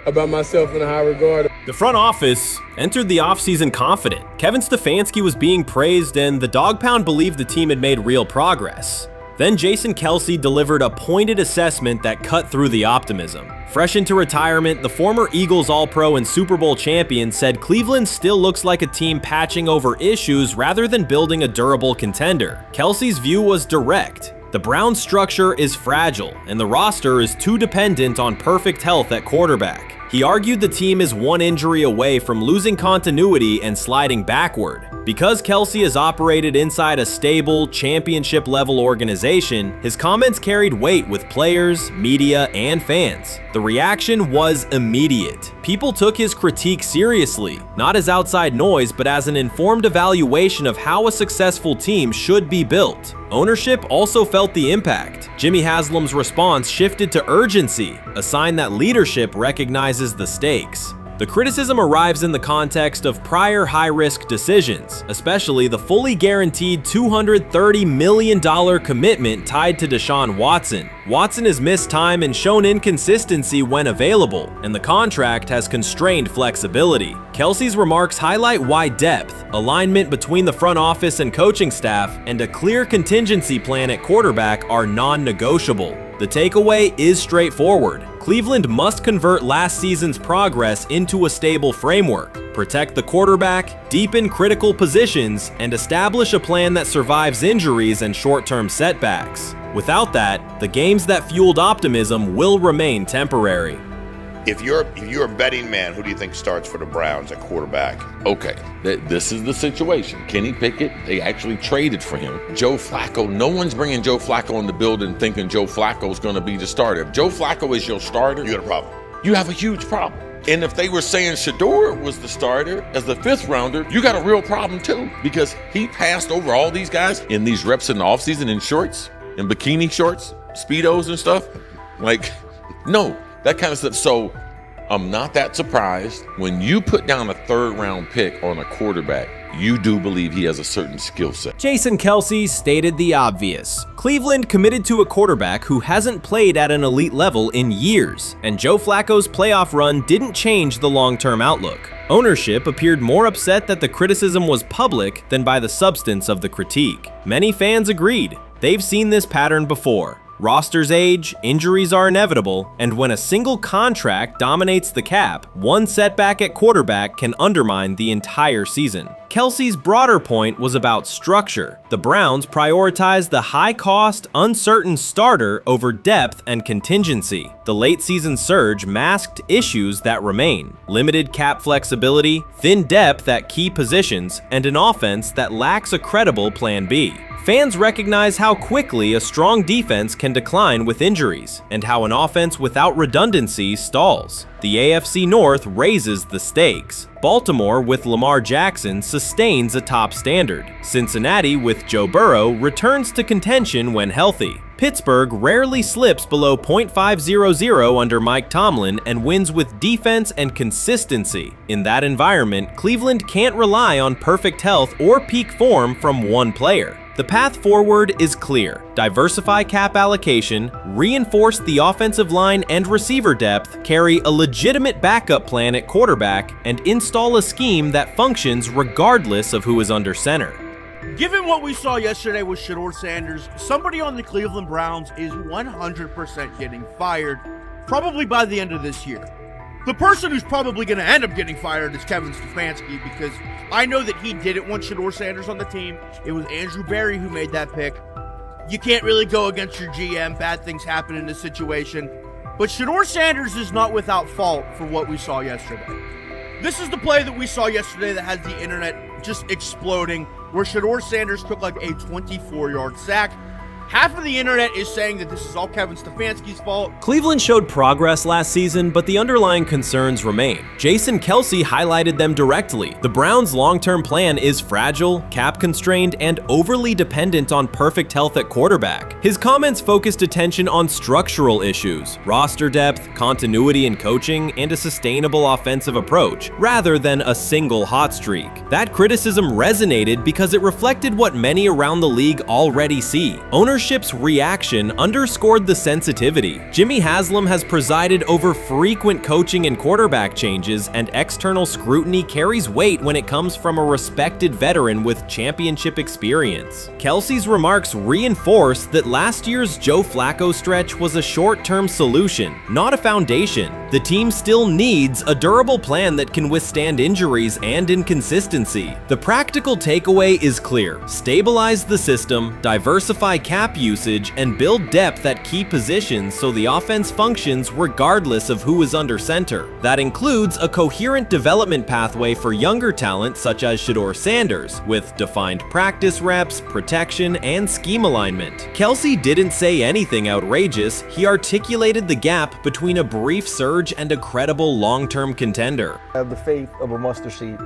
about myself in a high regard. The front office entered the offseason confident. Kevin Stefanski was being praised and the dog pound believed the team had made real progress. Then Jason Kelce delivered a pointed assessment that cut through the optimism. Fresh into retirement, the former Eagles All-Pro and Super Bowl champion said Cleveland still looks like a team patching over issues rather than building a durable contender. Kelce's view was direct. The Browns' structure is fragile, and the roster is too dependent on perfect health at quarterback. He argued the team is one injury away from losing continuity and sliding backward. Because Kelce has operated inside a stable, championship-level organization, his comments carried weight with players, media, and fans. The reaction was immediate. People took his critique seriously, not as outside noise, but as an informed evaluation of how a successful team should be built. Ownership also felt the impact. Jimmy Haslam's response shifted to urgency, a sign that leadership recognizes the stakes. The criticism arrives in the context of prior high-risk decisions, especially the fully guaranteed $230 million commitment tied to Deshaun Watson. Watson has missed time and shown inconsistency when available, and the contract has constrained flexibility. Kelce's remarks highlight why depth, alignment between the front office and coaching staff, and a clear contingency plan at quarterback are non-negotiable. The takeaway is straightforward. Cleveland must convert last season's progress into a stable framework, protect the quarterback, deepen critical positions, and establish a plan that survives injuries and short-term setbacks. Without that, the games that fueled optimism will remain temporary. If you're a betting man, who do you think starts for the Browns at quarterback? Okay, this is the situation. Kenny Pickett, they actually traded for him. Joe Flacco, no one's bringing Joe Flacco in the building thinking Joe Flacco's going to be the starter. If Joe Flacco is your starter, you got a problem. You have a huge problem. And if they were saying Shedeur was the starter as the 5th rounder, you got a real problem too, because he passed over all these guys in these reps in the offseason in shorts, in bikini shorts, Speedos and stuff. Like, no. That kind of stuff. So I'm not that surprised. When you put down a 3rd round pick on a quarterback, you do believe he has a certain skill set. Jason Kelce stated the obvious. Cleveland committed to a quarterback who hasn't played at an elite level in years, and Joe Flacco's playoff run didn't change the long-term outlook. Ownership appeared more upset that the criticism was public than by the substance of the critique. Many fans agreed. They've seen this pattern before. Rosters age, injuries are inevitable, and when a single contract dominates the cap, one setback at quarterback can undermine the entire season. Kelce's broader point was about structure. The Browns prioritized the high-cost, uncertain starter over depth and contingency. The late-season surge masked issues that remain: limited cap flexibility, thin depth at key positions, and an offense that lacks a credible Plan B. Fans recognize how quickly a strong defense can decline with injuries, and how an offense without redundancy stalls. The AFC North raises the stakes. Baltimore with Lamar Jackson sustains a top standard. Cincinnati with Joe Burrow returns to contention when healthy. Pittsburgh rarely slips below .500 under Mike Tomlin and wins with defense and consistency. In that environment, Cleveland can't rely on perfect health or peak form from one player. The path forward is clear. Diversify cap allocation, reinforce the offensive line and receiver depth, carry a legitimate backup plan at quarterback, and install a scheme that functions regardless of who is under center. Given what we saw yesterday with Shedeur Sanders, somebody on the Cleveland Browns is 100% getting fired, probably by the end of this year. The person who's probably going to end up getting fired is Kevin Stefanski, because I know that he didn't want Shedeur Sanders on the team. It was Andrew Berry who made that pick. You can't really go against your GM. Bad things happen in this situation. But Shedeur Sanders is not without fault for what we saw yesterday. This is the play that we saw yesterday that has the internet just exploding, where Shedeur Sanders took like a 24-yard sack. Half of the internet is saying that this is all Kevin Stefanski's fault. Cleveland showed progress last season, but the underlying concerns remain. Jason Kelce highlighted them directly. The Browns' long-term plan is fragile, cap-constrained, and overly dependent on perfect health at quarterback. His comments focused attention on structural issues, roster depth, continuity in coaching, and a sustainable offensive approach, rather than a single hot streak. That criticism resonated because it reflected what many around the league already see. Ownership ownership's reaction underscored the sensitivity. Jimmy Haslam has presided over frequent coaching and quarterback changes, and external scrutiny carries weight when it comes from a respected veteran with championship experience. Kelsey's remarks reinforce that last year's Joe Flacco stretch was a short-term solution, not a foundation. The team still needs a durable plan that can withstand injuries and inconsistency. The practical takeaway is clear: stabilize the system, diversify cap usage, and build depth at key positions so the offense functions regardless of who is under center. That includes a coherent development pathway for younger talent such as Shedeur Sanders, with defined practice reps, protection, and scheme alignment. Kelsey didn't say anything outrageous. He articulated the gap between a brief surge and a credible long-term contender. I have the faith of a mustard seed.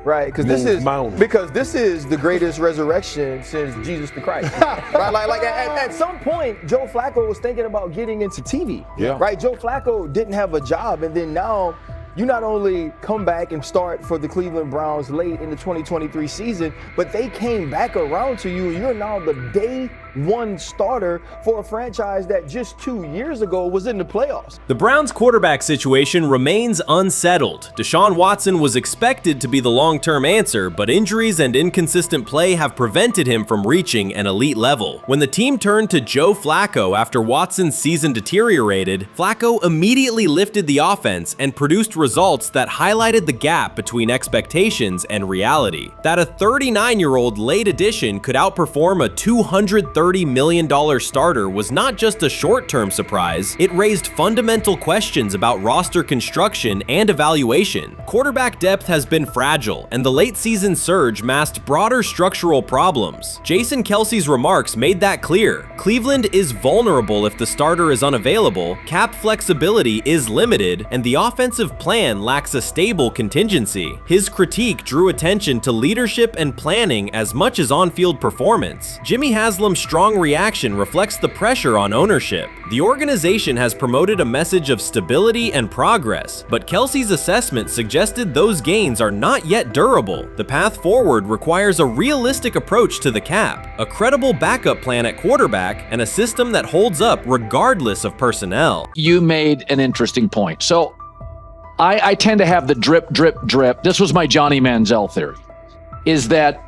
Right, because this is the greatest resurrection since Jesus the Christ. Right, like at some point, Joe Flacco was thinking about getting into TV. Yeah. Right, Joe Flacco didn't have a job, and then now you not only come back and start for the Cleveland Browns late in the 2023 season, but they came back around to you. You're now the day one starter for a franchise that just 2 years ago was in the playoffs. The Browns' quarterback situation remains unsettled. Deshaun Watson was expected to be the long-term answer, but injuries and inconsistent play have prevented him from reaching an elite level. When the team turned to Joe Flacco after Watson's season deteriorated, Flacco immediately lifted the offense and produced results that highlighted the gap between expectations and reality. That a 39-year-old late addition could outperform a $230 million starter was not just a short-term surprise, it raised fundamental questions about roster construction and evaluation. Quarterback depth has been fragile, and the late-season surge masked broader structural problems. Jason Kelsey's remarks made that clear. Cleveland is vulnerable if the starter is unavailable, cap flexibility is limited, and the offensive plan lacks a stable contingency. His critique drew attention to leadership and planning as much as on-field performance. Jimmy Haslam's strong reaction reflects the pressure on ownership. The organization has promoted a message of stability and progress, but Kelsey's assessment suggested those gains are not yet durable. The path forward requires a realistic approach to the cap, a credible backup plan at quarterback, and a system that holds up regardless of personnel. You made an interesting point. So I tend to have the drip, drip, drip. This was my Johnny Manziel theory, is that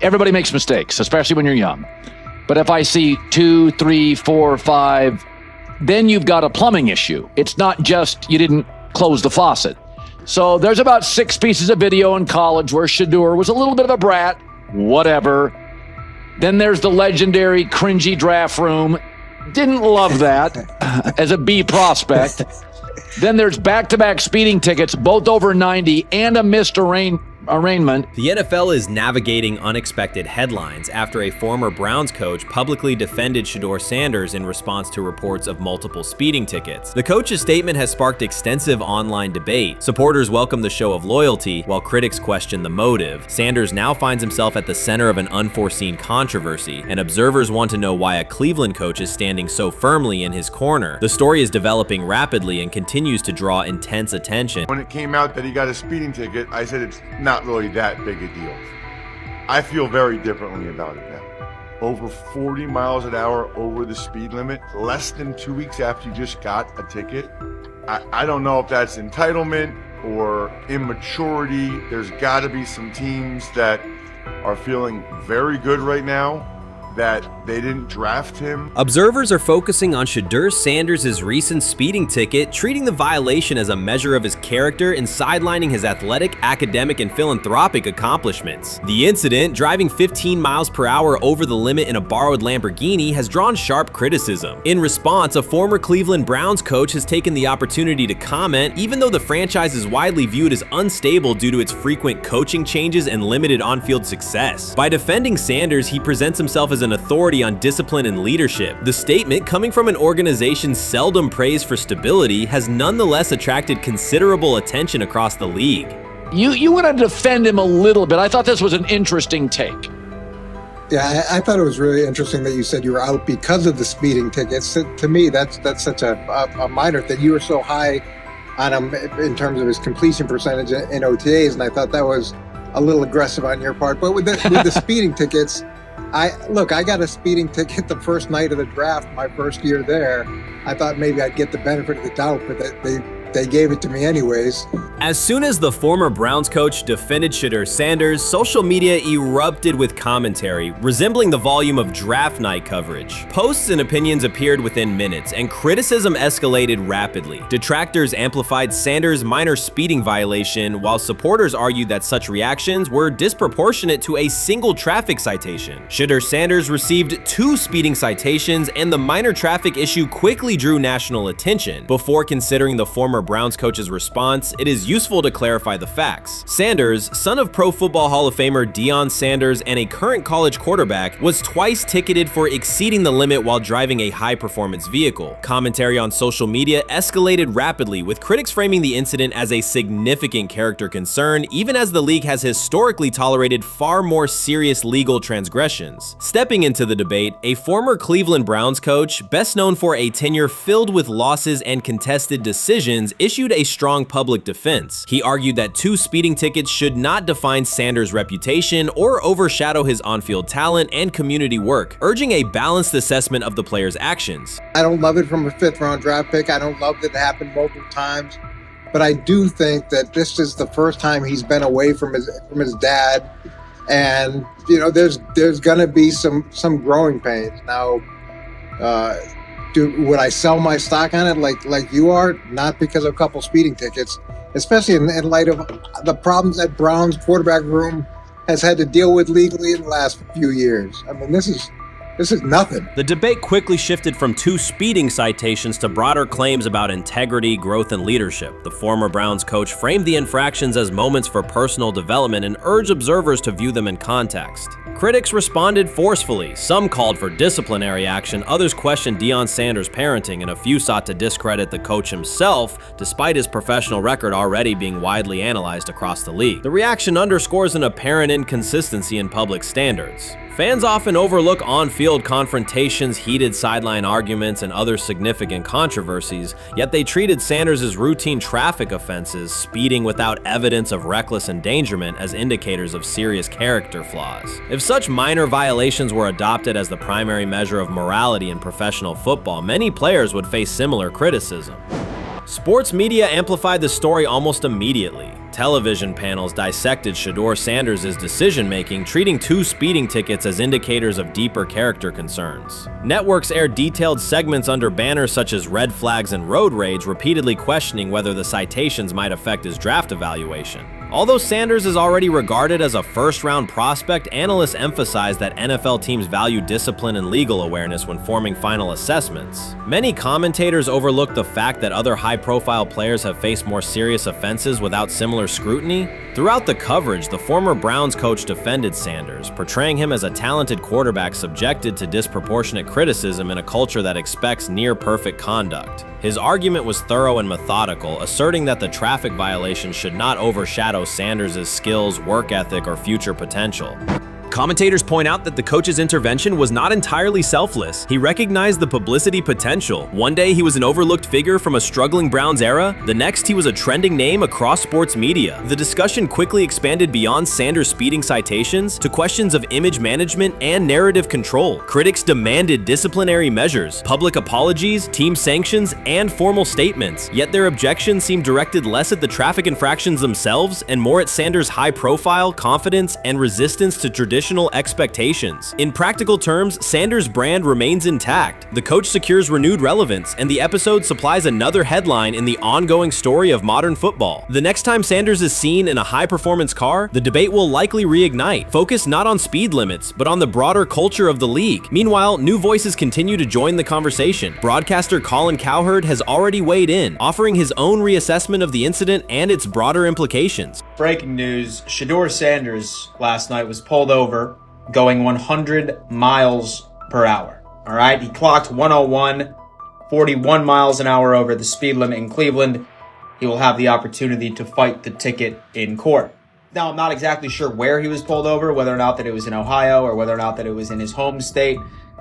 everybody makes mistakes, especially when you're young. But if I see 2, 3, 4, 5, then you've got a plumbing issue. It's not just you didn't close the faucet. So there's about 6 pieces of video in college where Shedeur was a little bit of a brat, whatever. Then there's the legendary cringy draft room. Didn't love that as a B prospect. Then there's back-to-back speeding tickets, both over 90, and a missed arraignment. The NFL is navigating unexpected headlines after a former Browns coach publicly defended Shedeur Sanders in response to reports of multiple speeding tickets. The coach's statement has sparked extensive online debate. Supporters welcome the show of loyalty, while critics question the motive. Sanders now finds himself at the center of an unforeseen controversy, and observers want to know why a Cleveland coach is standing so firmly in his corner. The story is developing rapidly and continues to draw intense attention. When it came out that he got a speeding ticket, I said it's not really that big a deal. I feel very differently about it now. Over 40 miles an hour over the speed limit, less than 2 weeks after you just got a ticket. I don't know if that's entitlement or immaturity. There's got to be some teams that are feeling very good right now that they didn't draft him. Observers are focusing on Shedeur Sanders' recent speeding ticket, treating the violation as a measure of his character and sidelining his athletic, academic, and philanthropic accomplishments. The incident, driving 15 miles per hour over the limit in a borrowed Lamborghini, has drawn sharp criticism. In response, a former Cleveland Browns coach has taken the opportunity to comment, even though the franchise is widely viewed as unstable due to its frequent coaching changes and limited on-field success. By defending Sanders, he presents himself as an authority on discipline and leadership. The statement, coming from an organization seldom praised for stability, has nonetheless attracted considerable attention across the league. You want to defend him a little bit. I thought this was an interesting take. Yeah, I thought it was really interesting that you said you were out because of the speeding tickets. To me, that's such a minor thing. You were so high on him in terms of his completion percentage in OTAs, and I thought that was a little aggressive on your part. But with the speeding tickets, I got a speeding ticket the first night of the draft, my first year there. I thought maybe I'd get the benefit of the doubt, but they gave it to me anyways. As soon as the former Browns coach defended Shedeur Sanders, social media erupted with commentary, resembling the volume of draft night coverage. Posts and opinions appeared within minutes, and criticism escalated rapidly. Detractors amplified Sanders' minor speeding violation, while supporters argued that such reactions were disproportionate to a single traffic citation. Shedeur Sanders received 2 speeding citations, and the minor traffic issue quickly drew national attention. Before considering the former Browns coach's response, it is useful to clarify the facts. Sanders, son of Pro Football Hall of Famer Deion Sanders and a current college quarterback, was twice ticketed for exceeding the limit while driving a high-performance vehicle. Commentary on social media escalated rapidly, with critics framing the incident as a significant character concern, even as the league has historically tolerated far more serious legal transgressions. Stepping into the debate, a former Cleveland Browns coach, best known for a tenure filled with losses and contested decisions, issued a strong public defense. He argued that 2 speeding tickets should not define Sanders' reputation or overshadow his on-field talent and community work, urging a balanced assessment of the player's actions. I don't love it from a 5th-round draft pick. I don't love that it happened multiple times, but I do think that this is the first time he's been away from his dad, and there's gonna be some growing pains now. Would I sell my stock on it like you are? Not because of a couple speeding tickets, especially in light of the problems that Brown's quarterback room has had to deal with legally in the last few years. I mean, this is nothing. The debate quickly shifted from 2 speeding citations to broader claims about integrity, growth, and leadership. The former Browns coach framed the infractions as moments for personal development and urged observers to view them in context. Critics responded forcefully. Some called for disciplinary action, others questioned Deion Sanders' parenting, and a few sought to discredit the coach himself, despite his professional record already being widely analyzed across the league. The reaction underscores an apparent inconsistency in public standards. Fans often overlook on-field confrontations, heated sideline arguments, and other significant controversies, yet they treated Sanders' routine traffic offenses, speeding without evidence of reckless endangerment, as indicators of serious character flaws. If such minor violations were adopted as the primary measure of morality in professional football, many players would face similar criticism. Sports media amplified the story almost immediately. Television panels dissected Shedeur Sanders' decision-making, treating 2 speeding tickets as indicators of deeper character concerns. Networks aired detailed segments under banners such as red flags and road rage, repeatedly questioning whether the citations might affect his draft evaluation. Although Sanders is already regarded as a first-round prospect, analysts emphasize that NFL teams value discipline and legal awareness when forming final assessments. Many commentators overlook the fact that other high-profile players have faced more serious offenses without similar scrutiny. Throughout the coverage, the former Browns coach defended Sanders, portraying him as a talented quarterback subjected to disproportionate criticism in a culture that expects near-perfect conduct. His argument was thorough and methodical, asserting that the traffic violation should not overshadow Sanders' skills, work ethic, or future potential. Commentators point out that the coach's intervention was not entirely selfless. He recognized the publicity potential. One day he was an overlooked figure from a struggling Browns era, the next he was a trending name across sports media. The discussion quickly expanded beyond Sanders' speeding citations to questions of image management and narrative control. Critics demanded disciplinary measures, public apologies, team sanctions, and formal statements, yet their objections seemed directed less at the traffic infractions themselves and more at Sanders' high profile, confidence, and resistance to traditional expectations. In practical terms, Sanders' brand remains intact. The coach secures renewed relevance, and the episode supplies another headline in the ongoing story of modern football. The next time Sanders is seen in a high-performance car, the debate will likely reignite, focused not on speed limits, but on the broader culture of the league. Meanwhile, new voices continue to join the conversation. Broadcaster Colin Cowherd has already weighed in, offering his own reassessment of the incident and its broader implications. Breaking news, Shedeur Sanders last night was pulled over going 100 miles per hour. All right, he clocked 101, 41 miles an hour over the speed limit in Cleveland. He will have the opportunity to fight the ticket in court. Now, I'm not exactly sure where he was pulled over, whether or not that it was in Ohio or whether or not that it was in his home state.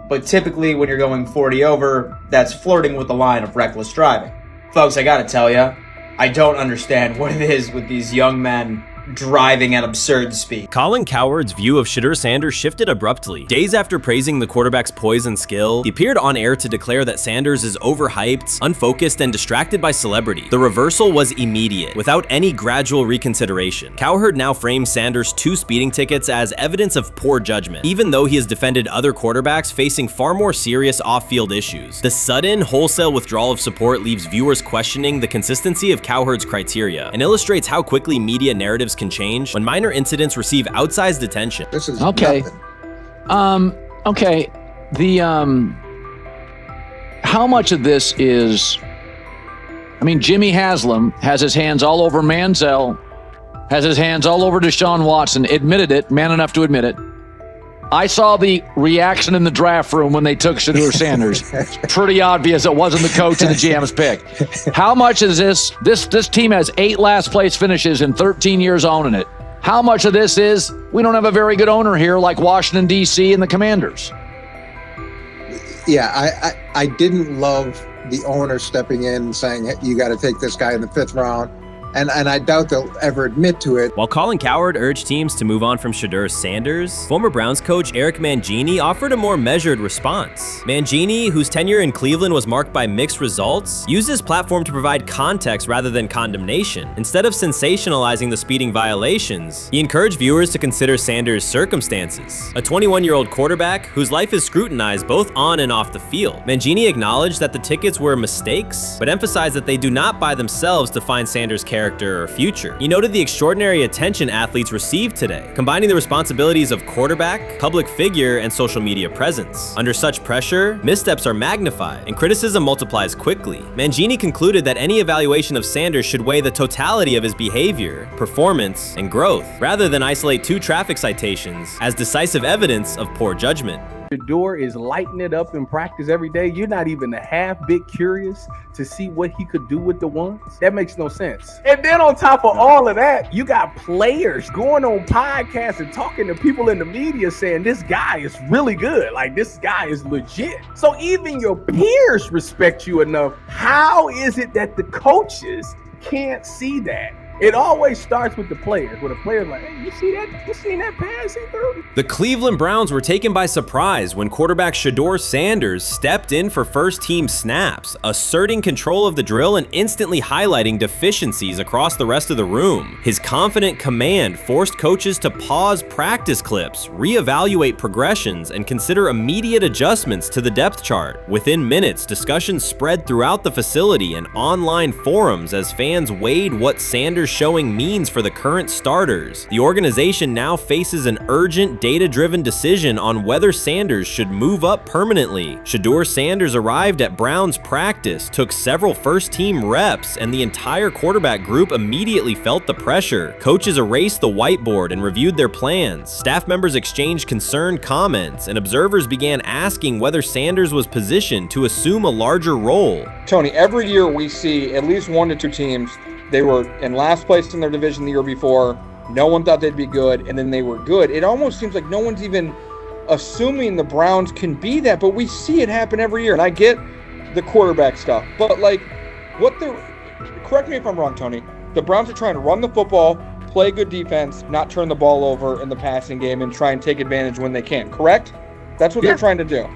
But typically when you're going 40 over, that's flirting with the line of reckless driving. Folks, I gotta tell you, I don't understand what it is with these young men driving at absurd speed. Colin Cowherd's view of Shedeur Sanders shifted abruptly. Days after praising the quarterback's poise and skill, he appeared on air to declare that Sanders is overhyped, unfocused, and distracted by celebrity. The reversal was immediate, without any gradual reconsideration. Cowherd now frames Sanders' 2 speeding tickets as evidence of poor judgment, even though he has defended other quarterbacks facing far more serious off-field issues. The sudden, wholesale withdrawal of support leaves viewers questioning the consistency of Cowherd's criteria and illustrates how quickly media narratives can change when minor incidents receive outsized attention. This is okay. Okay. The how much of this is? I mean, Jimmy Haslam has his hands all over Manziel, has his hands all over Deshaun Watson. Admitted it, man enough to admit it. I saw the reaction in the draft room when they took Shedeur Sanders. Pretty obvious it wasn't the coach and the GM's pick. How much is this? This team has 8 last place finishes in 13 years owning it. How much of this is we don't have a very good owner here like Washington, D.C. and the Commanders? Yeah, I didn't love the owner stepping in and saying, hey, you got to take this guy in the 5th round. And I doubt they'll ever admit to it. While Colin Cowherd urged teams to move on from Shedeur Sanders, former Browns coach Eric Mangini offered a more measured response. Mangini, whose tenure in Cleveland was marked by mixed results, used his platform to provide context rather than condemnation. Instead of sensationalizing the speeding violations, he encouraged viewers to consider Sanders' circumstances. A 21-year-old quarterback whose life is scrutinized both on and off the field. Mangini acknowledged that the tickets were mistakes, but emphasized that they do not by themselves define Sanders' character or future. He noted the extraordinary attention athletes received today, combining the responsibilities of quarterback, public figure, and social media presence. Under such pressure, missteps are magnified, and criticism multiplies quickly. Mangini concluded that any evaluation of Sanders should weigh the totality of his behavior, performance, and growth, rather than isolate 2 traffic citations as decisive evidence of poor judgment. Shedeur is lighting it up in practice every day. You're not even a half bit curious to see what he could do with the ones. That makes no sense. And then on top of all of that, you got players going on podcasts and talking to people in the media saying this guy is really good. Like, this guy is legit. So even your peers respect you enough. How is it that the coaches can't see that? It always starts with the players, where the players like, hey, you seen that pass he threw? The Cleveland Browns were taken by surprise when quarterback Shedeur Sanders stepped in for first-team snaps, asserting control of the drill and instantly highlighting deficiencies across the rest of the room. His confident command forced coaches to pause practice clips, reevaluate progressions, and consider immediate adjustments to the depth chart. Within minutes, discussions spread throughout the facility and online forums as fans weighed what Sanders' showing means for the current starters. The organization now faces an urgent, data-driven decision on whether Sanders should move up permanently. Shedeur Sanders arrived at Browns practice, took several first-team reps, and the entire quarterback group immediately felt the pressure. Coaches erased the whiteboard and reviewed their plans. Staff members exchanged concerned comments, and observers began asking whether Sanders was positioned to assume a larger role. Tony, every year we see at least 1 to 2 teams. They were in last place in their division the year before. No one thought they'd be good, and then they were good. It almost seems like no one's even assuming the Browns can be that, but we see it happen every year. And I get the quarterback stuff, but like, correct me if I'm wrong, Tony. The Browns are trying to run the football, play good defense, not turn the ball over in the passing game, and try and take advantage when they can, correct? That's what they're trying to do.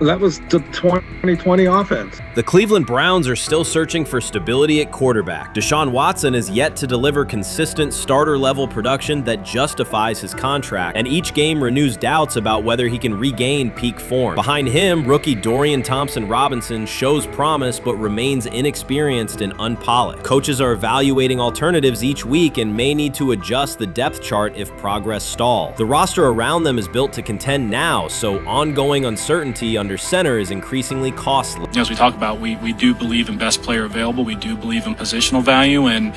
That was the 2020 offense. The Cleveland Browns are still searching for stability at quarterback. Deshaun Watson is yet to deliver consistent starter-level production that justifies his contract, and each game renews doubts about whether he can regain peak form. Behind him, rookie Dorian Thompson-Robinson shows promise but remains inexperienced and unpolished. Coaches are evaluating alternatives each week and may need to adjust the depth chart if progress stalls. The roster around them is built to contend now, so ongoing uncertainty under center is increasingly costly. As we talk about, we do believe in best player available. We do believe in positional value, and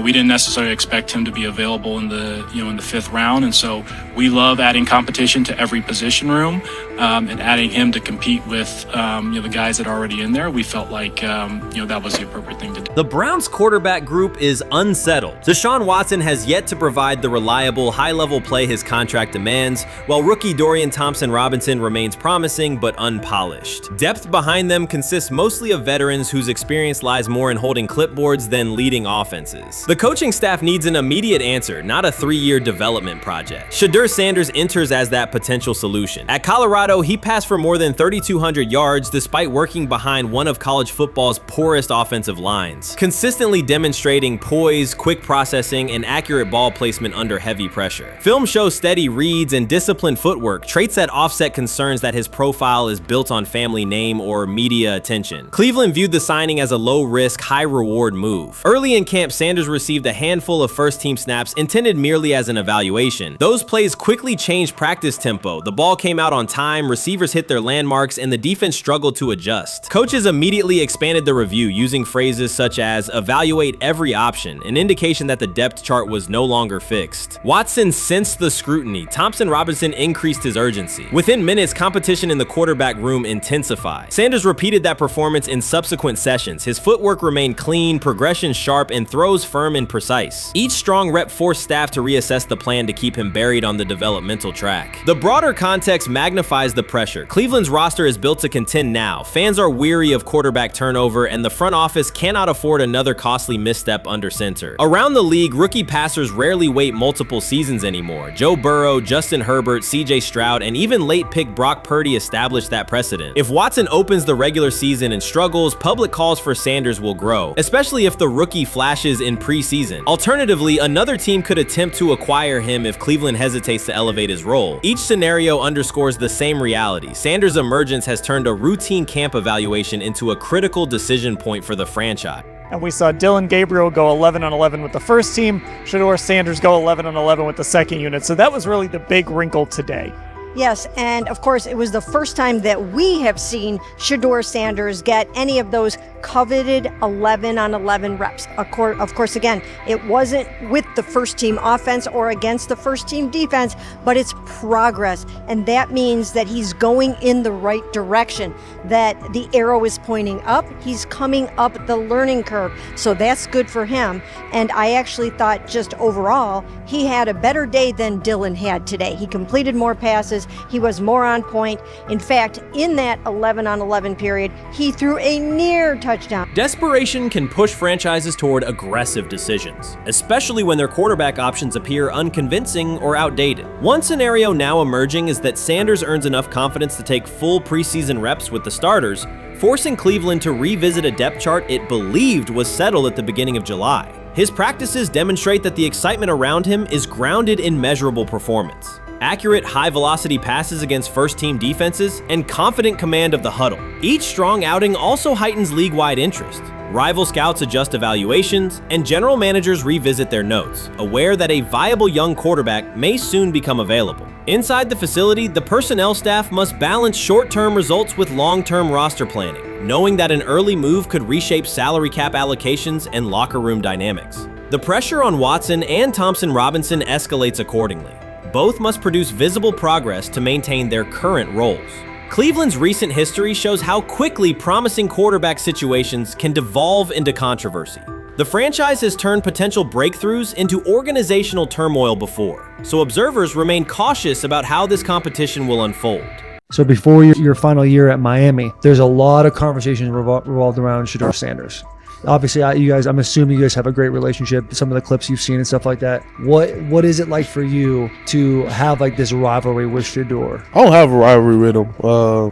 we didn't necessarily expect him to be available in the 5th round, and so we love adding competition to every position room. and adding him to compete with the guys that are already in there, we felt like that was the appropriate thing to do. The Browns quarterback group is unsettled. Deshaun Watson has yet to provide the reliable, high-level play his contract demands, while rookie Dorian Thompson-Robinson remains promising but unpolished. Depth behind them consists mostly of veterans whose experience lies more in holding clipboards than leading offenses. The coaching staff needs an immediate answer, not a 3-year development project. Shedeur Sanders enters as that potential solution. At Colorado, he passed for more than 3,200 yards despite working behind one of college football's poorest offensive lines, consistently demonstrating poise, quick processing, and accurate ball placement under heavy pressure. Film shows steady reads and disciplined footwork, traits that offset concerns that his profile is built on family name or media attention. Cleveland viewed the signing as a low-risk, high-reward move. Early in camp, Sanders received a handful of first-team snaps intended merely as an evaluation. Those plays quickly changed practice tempo. The ball came out on time, receivers hit their landmarks, and the defense struggled to adjust. Coaches immediately expanded the review using phrases such as evaluate every option, an indication that the depth chart was no longer fixed. Watson sensed the scrutiny. Thompson-Robinson increased his urgency. Within minutes, competition in the quarterback room intensified. Sanders repeated that performance in subsequent sessions. His footwork remained clean, progression sharp, and throws firm and precise. Each strong rep forced staff to reassess the plan to keep him buried on the developmental track. The broader context magnifies the pressure. Cleveland's roster is built to contend now. Fans are weary of quarterback turnover, and the front office cannot afford another costly misstep under center. Around the league, rookie passers rarely wait multiple seasons anymore. Joe Burrow, Justin Herbert, CJ Stroud, and even late pick Brock Purdy established that precedent. If Watson opens the regular season and struggles, public calls for Sanders will grow, especially if the rookie flashes in preseason. Alternatively, another team could attempt to acquire him if Cleveland hesitates to elevate his role. Each scenario underscores the same reality. Sanders' emergence has turned a routine camp evaluation into a critical decision point for the franchise. And we saw Dillon Gabriel go 11-on-11 with the first team, Shedeur Sanders go 11-on-11 with the second unit. So that was really the big wrinkle today. Yes, and of course, it was the first time that we have seen Shedeur Sanders get any of those coveted 11-on-11 reps. Of course, again, it wasn't with the first team offense or against the first team defense, but it's progress. And that means that he's going in the right direction, that the arrow is pointing up. He's coming up the learning curve. So that's good for him. And I actually thought just overall, he had a better day than Dillon had today. He completed more passes. He was more on point. In fact, in that 11-on-11 period, he threw a near touchdown. Desperation can push franchises toward aggressive decisions, especially when their quarterback options appear unconvincing or outdated. One scenario now emerging is that Sanders earns enough confidence to take full preseason reps with the starters, forcing Cleveland to revisit a depth chart it believed was settled at the beginning of July. His practices demonstrate that the excitement around him is grounded in measurable performance. Accurate, high-velocity passes against first-team defenses, and confident command of the huddle. Each strong outing also heightens league-wide interest. Rival scouts adjust evaluations, and general managers revisit their notes, aware that a viable young quarterback may soon become available. Inside the facility, the personnel staff must balance short-term results with long-term roster planning, knowing that an early move could reshape salary cap allocations and locker room dynamics. The pressure on Watson and Thompson-Robinson escalates accordingly. Both must produce visible progress to maintain their current roles. Cleveland's recent history shows how quickly promising quarterback situations can devolve into controversy. The franchise has turned potential breakthroughs into organizational turmoil before, so observers remain cautious about how this competition will unfold. So before your final year at Miami, there's a lot of conversations revolved around Shedeur Sanders. Obviously, I'm assuming you guys have a great relationship. Some of the clips you've seen and stuff like that. What is it like for you to have like this rivalry with Shedeur? I don't have a rivalry with him.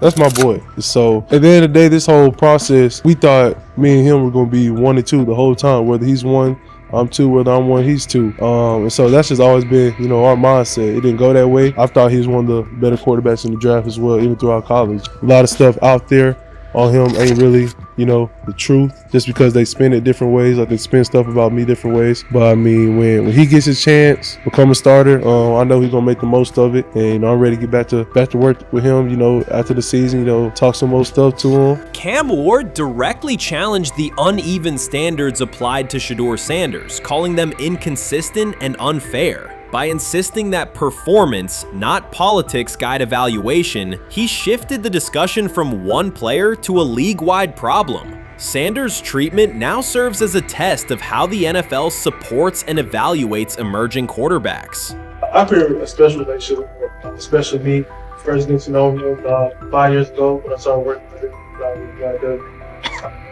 That's my boy. So at the end of the day, this whole process, we thought me and him were going to be 1 and 2 the whole time. Whether he's 1, I'm 2, whether I'm 1, he's 2. And so that's just always been, our mindset. It didn't go that way. I thought he was one of the better quarterbacks in the draft as well, even throughout college. A lot of stuff out there on him ain't really, the truth, just because they spin it different ways, like they spin stuff about me different ways. But I mean, when he gets his chance, become a starter, I know he's gonna make the most of it, and I'm ready to get back to work with him. After the season, talk some more stuff to him. Cam Ward directly challenged the uneven standards applied to Shedeur Sanders, calling them inconsistent and unfair. By insisting that performance, not politics, guide evaluation, he shifted the discussion from one player to a league-wide problem. Sanders' treatment now serves as a test of how the NFL supports and evaluates emerging quarterbacks. I feel a special relationship with him, especially me. First getting to know him 5 years ago when I started working with him.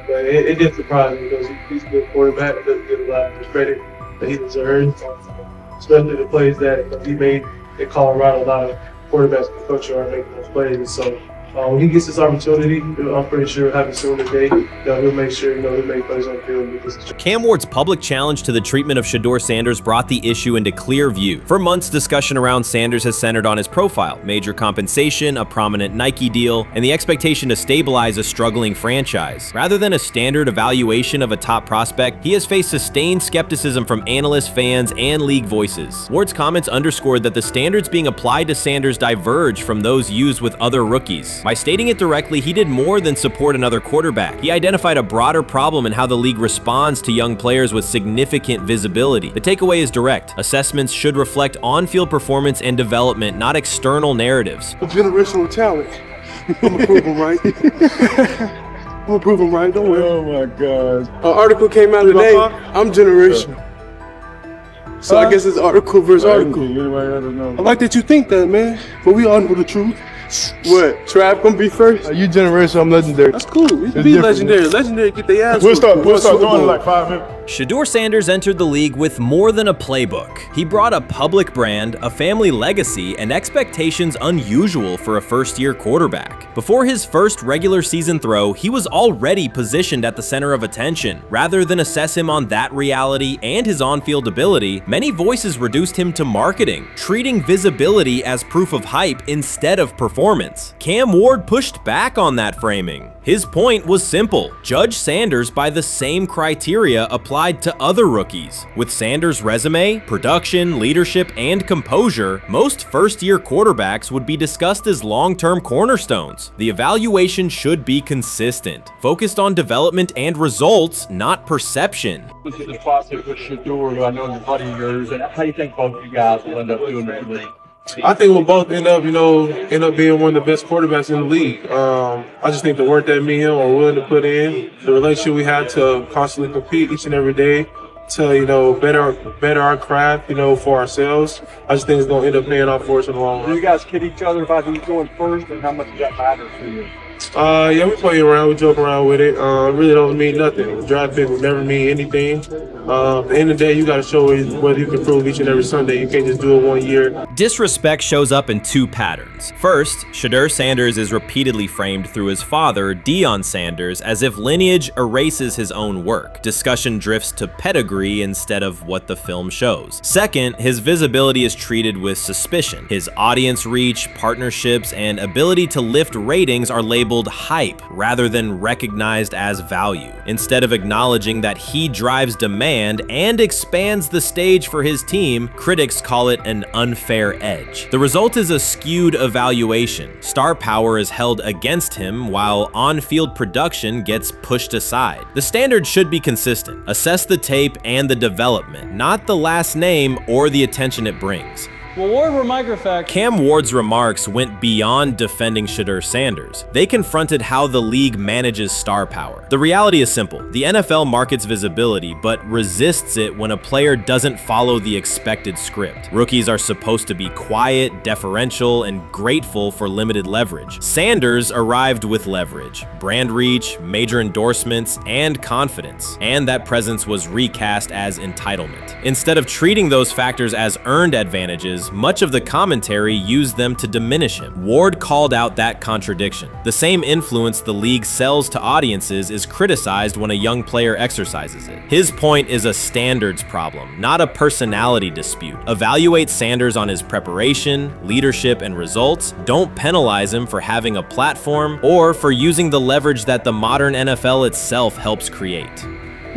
But it did surprise me because he's a good quarterback. It doesn't get a lot of credit that he deserves, especially the plays that he made in Colorado. A lot of quarterbacks in the country are making those plays. And so when he gets this opportunity, I'm pretty sure having soon today that he'll make sure he'll make plays on the field. Cam Ward's public challenge to the treatment of Shedeur Sanders brought the issue into clear view. For months, discussion around Sanders has centered on his profile, major compensation, a prominent Nike deal, and the expectation to stabilize a struggling franchise. Rather than a standard evaluation of a top prospect, he has faced sustained skepticism from analysts, fans, and league voices. Ward's comments underscored that the standards being applied to Sanders diverge from those used with other rookies. By stating it directly, he did more than support another quarterback. He identified a broader problem in how the league responds to young players with significant visibility. The takeaway is direct. Assessments should reflect on-field performance and development, not external narratives. A generational talent. I'm gonna prove him right. I'm gonna prove him right. Don't worry. Oh my God. An article came out today. I'm generational. So I guess it's article versus article. I like that you think that, man. But we all know the truth. What? Trav gonna be first? You generation, I'm legendary. That's cool. We can be legendary. Legendary get their ass. We'll start doing in like 5 minutes. Shedeur Sanders entered the league with more than a playbook. He brought a public brand, a family legacy, and expectations unusual for a first-year quarterback. Before his first regular season throw, he was already positioned at the center of attention. Rather than assess him on that reality and his on-field ability, many voices reduced him to marketing, treating visibility as proof of hype instead of performance. Cam Ward pushed back on that framing. His point was simple: judge Sanders by the same criteria applied to other rookies. With Sanders' resume, production, leadership, and composure, most first-year quarterbacks would be discussed as long-term cornerstones. The evaluation should be consistent, focused on development and results, not perception. Look at the process with Shedeur, who I know is a buddy of yours, and how do you think both of you guys will end up doing in the league? I think we'll both end up being one of the best quarterbacks in the league. I just think the work that me and him are willing to put in, the relationship we have to constantly compete each and every day, to better our craft, for ourselves. I just think it's gonna end up paying off for us in the long run. Do you guys kid each other about who's going first and how much that matters to you? Yeah, we play around, we joke around with it. It really don't mean nothing. The draft pick will never mean anything. At the end of the day, you got to show whether you can prove each and every Sunday. You can't just do it 1 year. Disrespect shows up in two patterns. First, Shedeur Sanders is repeatedly framed through his father, Deion Sanders, as if lineage erases his own work. Discussion drifts to pedigree instead of what the film shows. Second, his visibility is treated with suspicion. His audience reach, partnerships, and ability to lift ratings are labeled hype rather than recognized as value. Instead of acknowledging that he drives demand and expands the stage for his team, critics call it an unfair edge. The result is a skewed evaluation. Star power is held against him while on-field production gets pushed aside. The standard should be consistent. Assess the tape and the development, not the last name or the attention it brings. Well, Ward were microfacts. Cam Ward's remarks went beyond defending Shedeur Sanders. They confronted how the league manages star power. The reality is simple. The NFL markets visibility, but resists it when a player doesn't follow the expected script. Rookies are supposed to be quiet, deferential, and grateful for limited leverage. Sanders arrived with leverage, brand reach, major endorsements, and confidence. And that presence was recast as entitlement. Instead of treating those factors as earned advantages, much of the commentary used them to diminish him. Ward called out that contradiction. The same influence the league sells to audiences is criticized when a young player exercises it. His point is a standards problem, not a personality dispute. Evaluate Sanders on his preparation, leadership, and results. Don't penalize him for having a platform or for using the leverage that the modern NFL itself helps create.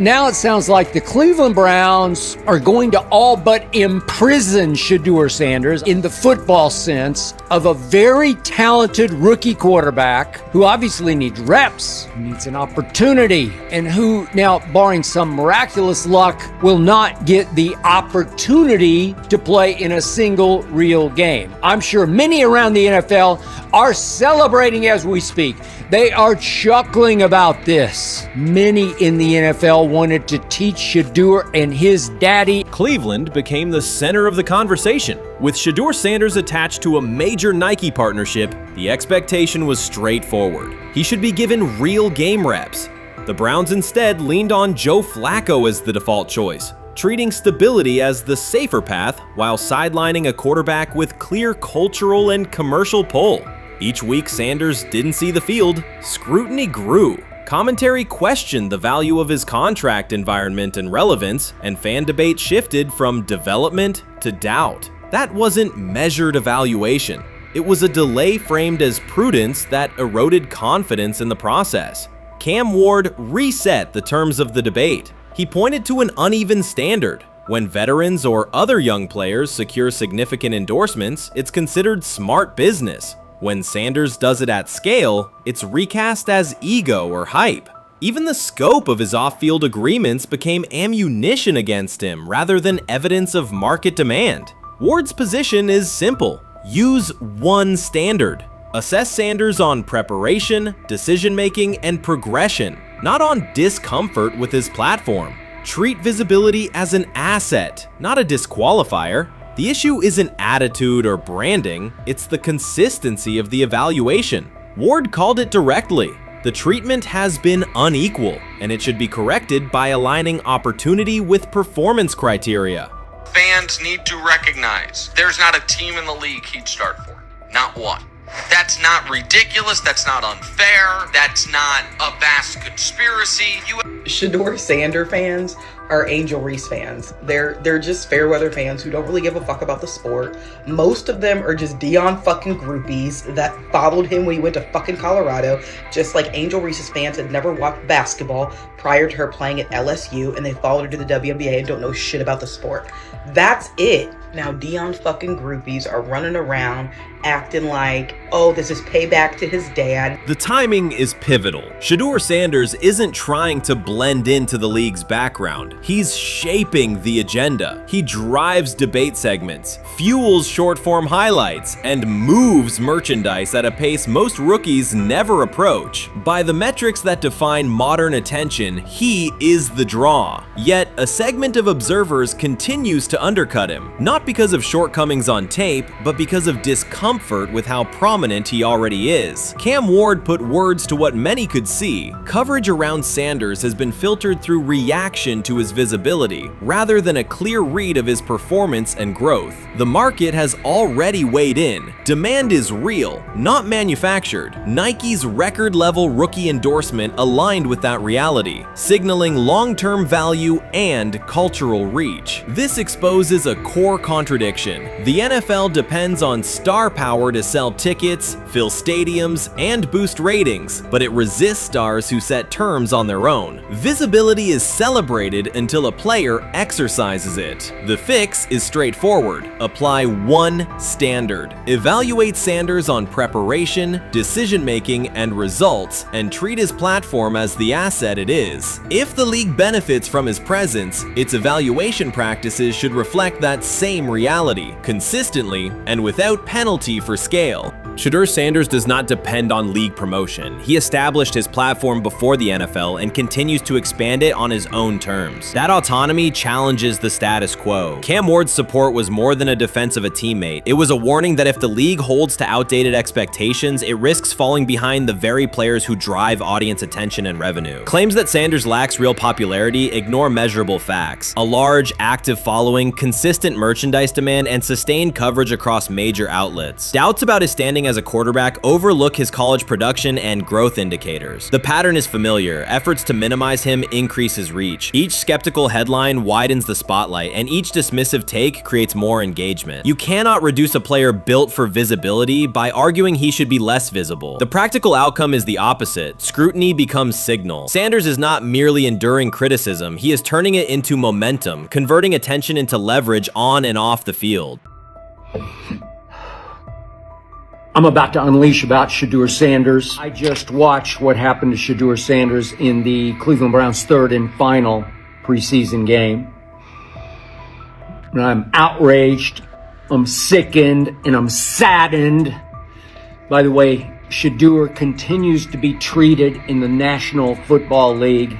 Now it sounds like the Cleveland Browns are going to all but imprison Shedeur Sanders in the football sense of a very talented rookie quarterback who obviously needs reps, needs an opportunity, and who now, barring some miraculous luck, will not get the opportunity to play in a single real game. I'm sure many around the NFL are celebrating as we speak. They are chuckling about this. Many in the NFL wanted to teach Shedeur and his daddy. Cleveland became the center of the conversation. With Shedeur Sanders attached to a major Nike partnership, the expectation was straightforward. He should be given real game reps. The Browns instead leaned on Joe Flacco as the default choice, treating stability as the safer path while sidelining a quarterback with clear cultural and commercial pull. Each week Sanders didn't see the field, scrutiny grew. Commentary questioned the value of his contract environment and relevance, and fan debate shifted from development to doubt. That wasn't measured evaluation. It was a delay framed as prudence that eroded confidence in the process. Cam Ward reset the terms of the debate. He pointed to an uneven standard. When veterans or other young players secure significant endorsements, it's considered smart business. When Sanders does it at scale, it's recast as ego or hype. Even the scope of his off-field agreements became ammunition against him rather than evidence of market demand. Ward's position is simple. Use one standard. Assess Sanders on preparation, decision-making, and progression, not on discomfort with his platform. Treat visibility as an asset, not a disqualifier. The issue isn't attitude or branding, it's the consistency of the evaluation. Ward called it directly. The treatment has been unequal, and it should be corrected by aligning opportunity with performance criteria. Fans need to recognize there's not a team in the league he'd start for. Not one. That's not ridiculous, that's not unfair, that's not a vast conspiracy. Shedeur Sanders fans are Angel Reese fans. They're just fair weather fans who don't really give a fuck about the sport. Most of them are just Dion fucking groupies that followed him when he went to fucking Colorado, just like Angel Reese's fans had never watched basketball prior to her playing at LSU, and they followed her to the WNBA and don't know shit about the sport. That's it. Now Dion fucking groupies are running around acting like, oh, this is payback to his dad. The timing is pivotal. Shedeur Sanders isn't trying to blend into the league's background. He's shaping the agenda. He drives debate segments, fuels short-form highlights, and moves merchandise at a pace most rookies never approach. By the metrics that define modern attention, he is the draw. Yet, a segment of observers continues to undercut him, not because of shortcomings on tape, but because of discomfort with how prominent he already is. Cam Ward put words to what many could see. Coverage around Sanders has been filtered through reaction to his visibility, rather than a clear read of his performance and growth. The market has already weighed in. Demand is real, not manufactured. Nike's record-level rookie endorsement aligned with that reality, signaling long-term value and cultural reach. This exposes a core contradiction. The NFL depends on star power to sell tickets, fill stadiums, and boost ratings, but it resists stars who set terms on their own. Visibility is celebrated until a player exercises it. The fix is straightforward. Apply one standard. Evaluate Sanders on preparation, decision-making, and results, and treat his platform as the asset it is. If the league benefits from his presence, its evaluation practices should reflect that same reality, consistently and without penalty for scale. Shedeur Sanders does not depend on league promotion. He established his platform before the NFL and continues to expand it on his own terms. That autonomy challenges the status quo. Cam Ward's support was more than a defense of a teammate. It was a warning that if the league holds to outdated expectations, it risks falling behind the very players who drive audience attention and revenue. Claims that Sanders lacks real popularity ignore measurable facts. A large, active following, consistent merchandise demand, and sustained coverage across major outlets. Doubts about his standing as a quarterback overlook his college production and growth indicators. The pattern is familiar. Efforts to minimize him increase his reach. Each skeptical headline widens the spotlight, and each dismissive take creates more engagement. You cannot reduce a player built for visibility by arguing he should be less visible. The practical outcome is the opposite. Scrutiny becomes signal. Sanders is not merely enduring criticism, he is turning it into momentum, converting attention into leverage on and off the field. I'm about to unleash about Shedeur Sanders. I just watched what happened to Shedeur Sanders in the Cleveland Browns' third and final preseason game. And I'm outraged, I'm sickened, and I'm saddened by the way Shedeur continues to be treated in the National Football League.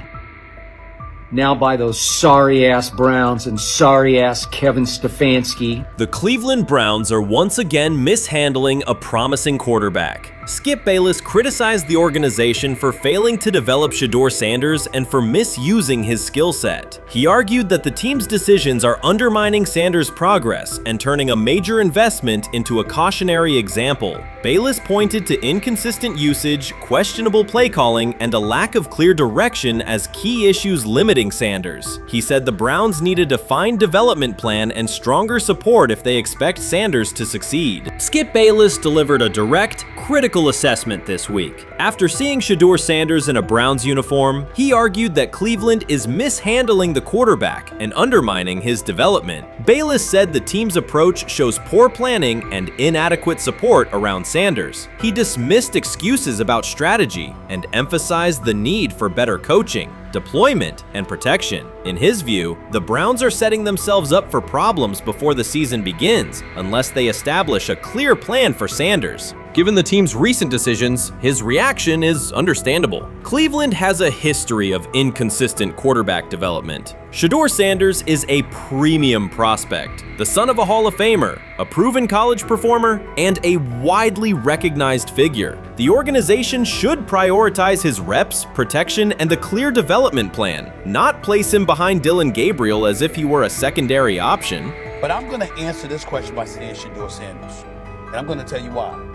Now by those sorry-ass Browns and sorry-ass Kevin Stefanski. The Cleveland Browns are once again mishandling a promising quarterback. Skip Bayless criticized the organization for failing to develop Shedeur Sanders and for misusing his skill set. He argued that the team's decisions are undermining Sanders' progress and turning a major investment into a cautionary example. Bayless pointed to inconsistent usage, questionable play calling, and a lack of clear direction as key issues limiting Sanders. He said the Browns need a defined development plan and stronger support if they expect Sanders to succeed. Skip Bayless delivered a direct, critical assessment this week. After seeing Shedeur Sanders in a Browns uniform, he argued that Cleveland is mishandling the quarterback and undermining his development. Bayless said the team's approach shows poor planning and inadequate support around Sanders. He dismissed excuses about strategy and emphasized the need for better coaching, deployment, and protection. In his view, the Browns are setting themselves up for problems before the season begins unless they establish a clear plan for Sanders. Given the team's recent decisions, his reaction is understandable. Cleveland has a history of inconsistent quarterback development. Shedeur Sanders is a premium prospect, the son of a Hall of Famer, a proven college performer, and a widely recognized figure. The organization should prioritize his reps, protection, and a clear development plan, not place him behind Dylan Gabriel as if he were a secondary option. But I'm going to answer this question by saying Shedeur Sanders. And I'm going to tell you why.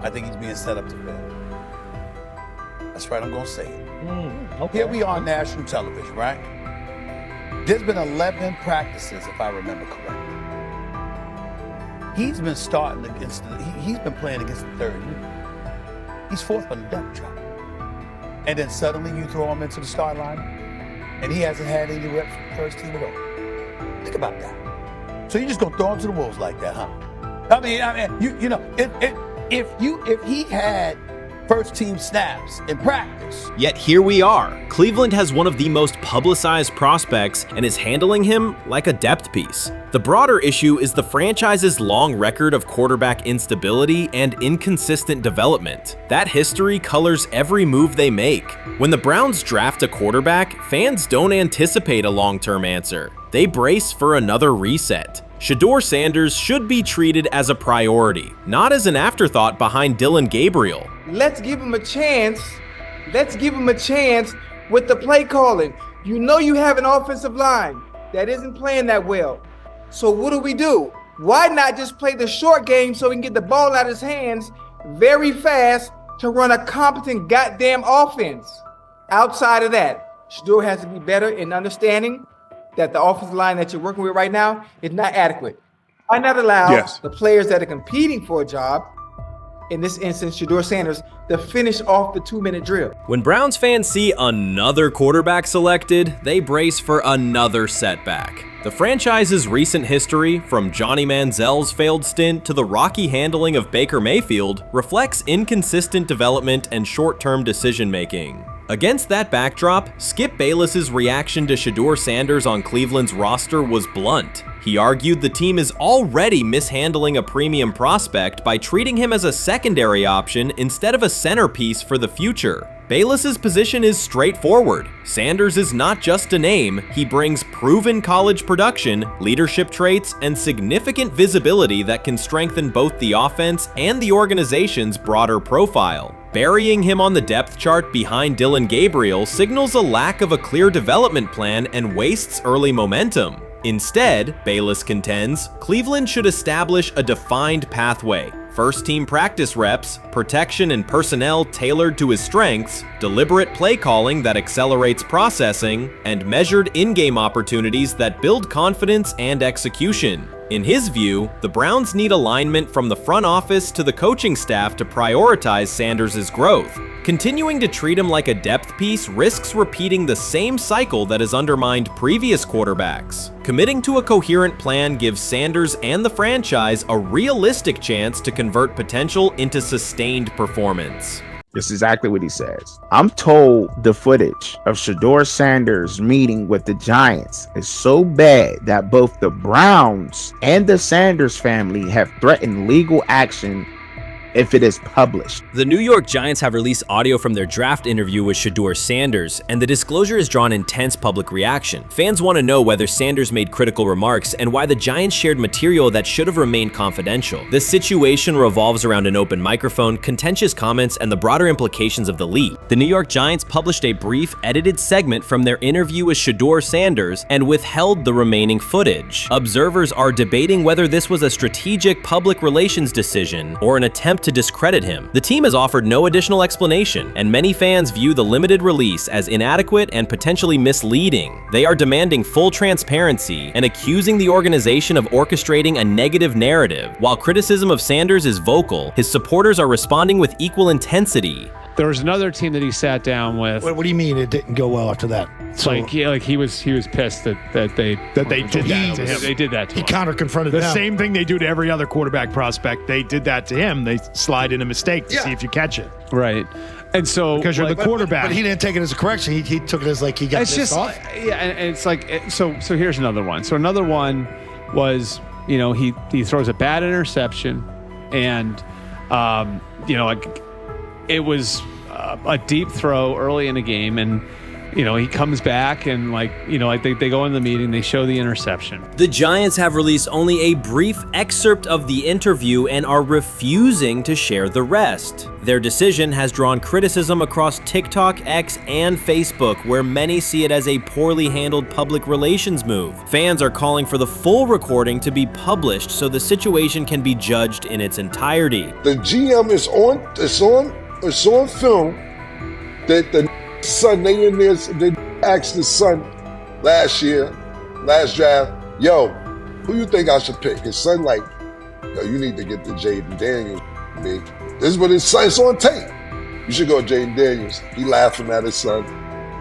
I think he's being set up to fail. That's right, I'm going to say it. Okay. Here we are on national television, right? There's been 11 practices, if I remember correctly. He's been starting against, he's been playing against the third unit. He's fourth on the depth chart. And then suddenly you throw him into the start line, and he hasn't had any reps for the first team at all. Think about that. So you're just gonna throw him to the wolves like that, huh? I mean, you know, if he had first team snaps in practice. Yet here we are. Cleveland has one of the most publicized prospects and is handling him like a depth piece. The broader issue is the franchise's long record of quarterback instability and inconsistent development. That history colors every move they make. When the Browns draft a quarterback, fans don't anticipate a long-term answer. They brace for another reset. Shedeur Sanders should be treated as a priority, not as an afterthought behind Dylan Gabriel. Let's give him a chance. Let's give him a chance with the play calling. You know you have an offensive line that isn't playing that well. So what do? Why not just play the short game so he can get the ball out of his hands very fast to run a competent goddamn offense? Outside of that, Shedeur has to be better in understanding that the offensive line that you're working with right now is not adequate. Why not allow the players that are competing for a job, in this instance, Shedeur Sanders, to finish off the 2-minute drill? When Browns fans see another quarterback selected, they brace for another setback. The franchise's recent history, from Johnny Manziel's failed stint to the rocky handling of Baker Mayfield, reflects inconsistent development and short-term decision-making. Against that backdrop, Skip Bayless's reaction to Shedeur Sanders on Cleveland's roster was blunt. He argued the team is already mishandling a premium prospect by treating him as a secondary option instead of a centerpiece for the future. Bayless's position is straightforward. Sanders is not just a name, he brings proven college production, leadership traits, and significant visibility that can strengthen both the offense and the organization's broader profile. Burying him on the depth chart behind Dylan Gabriel signals a lack of a clear development plan and wastes early momentum. Instead, Bayless contends, Cleveland should establish a defined pathway, first-team practice reps, protection and personnel tailored to his strengths, deliberate play calling that accelerates processing, and measured in-game opportunities that build confidence and execution. In his view, the Browns need alignment from the front office to the coaching staff to prioritize Sanders' growth. Continuing to treat him like a depth piece risks repeating the same cycle that has undermined previous quarterbacks. Committing to a coherent plan gives Sanders and the franchise a realistic chance to convert potential into sustained performance. This is exactly what he says. I'm told the footage of Shedeur Sanders meeting with the Giants is so bad that both the Browns and the Sanders family have threatened legal action if it is published. The New York Giants have released audio from their draft interview with Shedeur Sanders, and the disclosure has drawn intense public reaction. Fans want to know whether Sanders made critical remarks and why the Giants shared material that should have remained confidential. The situation revolves around an open microphone, contentious comments, and the broader implications of the leak. The New York Giants published a brief, edited segment from their interview with Shedeur Sanders and withheld the remaining footage. Observers are debating whether this was a strategic public relations decision or an attempt to discredit him. The team has offered no additional explanation, and many fans view the limited release as inadequate and potentially misleading. They are demanding full transparency and accusing the organization of orchestrating a negative narrative. While criticism of Sanders is vocal, his supporters are responding with equal intensity. There was another team that he sat down with. What do you mean it didn't go well after that? So he was pissed that they did that to him. They did that to him. He counter-confronted the them. same thing they do to every other quarterback prospect. They did that to him. They slide in a mistake to see if you catch it. Right. And so because you're the quarterback. But he didn't take it as a correction. He took it as like he got it's pissed just off. yeah, and it's like so here's another one. So another one was, he throws a bad interception, and it was a deep throw early in the game, and he comes back and they go in the meeting, they show the interception. The Giants have released only a brief excerpt of the interview and are refusing to share the rest. Their decision has drawn criticism across TikTok, X, and Facebook, where many see it as a poorly handled public relations move. Fans are calling for the full recording to be published so the situation can be judged in its entirety. The GM is on film that the son, they asked the son last draft, yo, who you think I should pick? His son yo, you need to get the Jaden Daniels, big. This is what his son, it's on tape. You should go Jaden Daniels. He laughing at his son.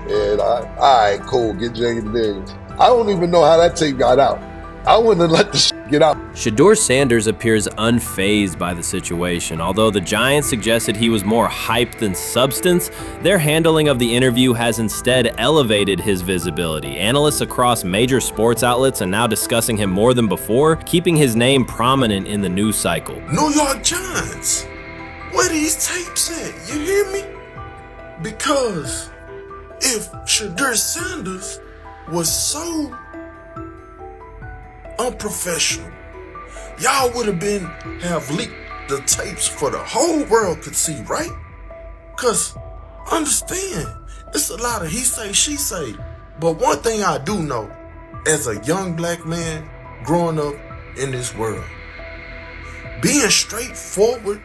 And all right, cool, get Jaden Daniels. I don't even know how that tape got out. I wouldn't have let the get out. Shedeur Sanders appears unfazed by the situation. Although the Giants suggested he was more hype than substance, their handling of the interview has instead elevated his visibility. Analysts across major sports outlets are now discussing him more than before, keeping his name prominent in the news cycle. New York Giants, where these tapes at? You hear me? Because if Shedeur Sanders was so unprofessional, y'all would have leaked the tapes for the whole world could see, right? Cause understand, it's a lot of he say, she say. But one thing I do know, as a young black man growing up in this world, being straightforward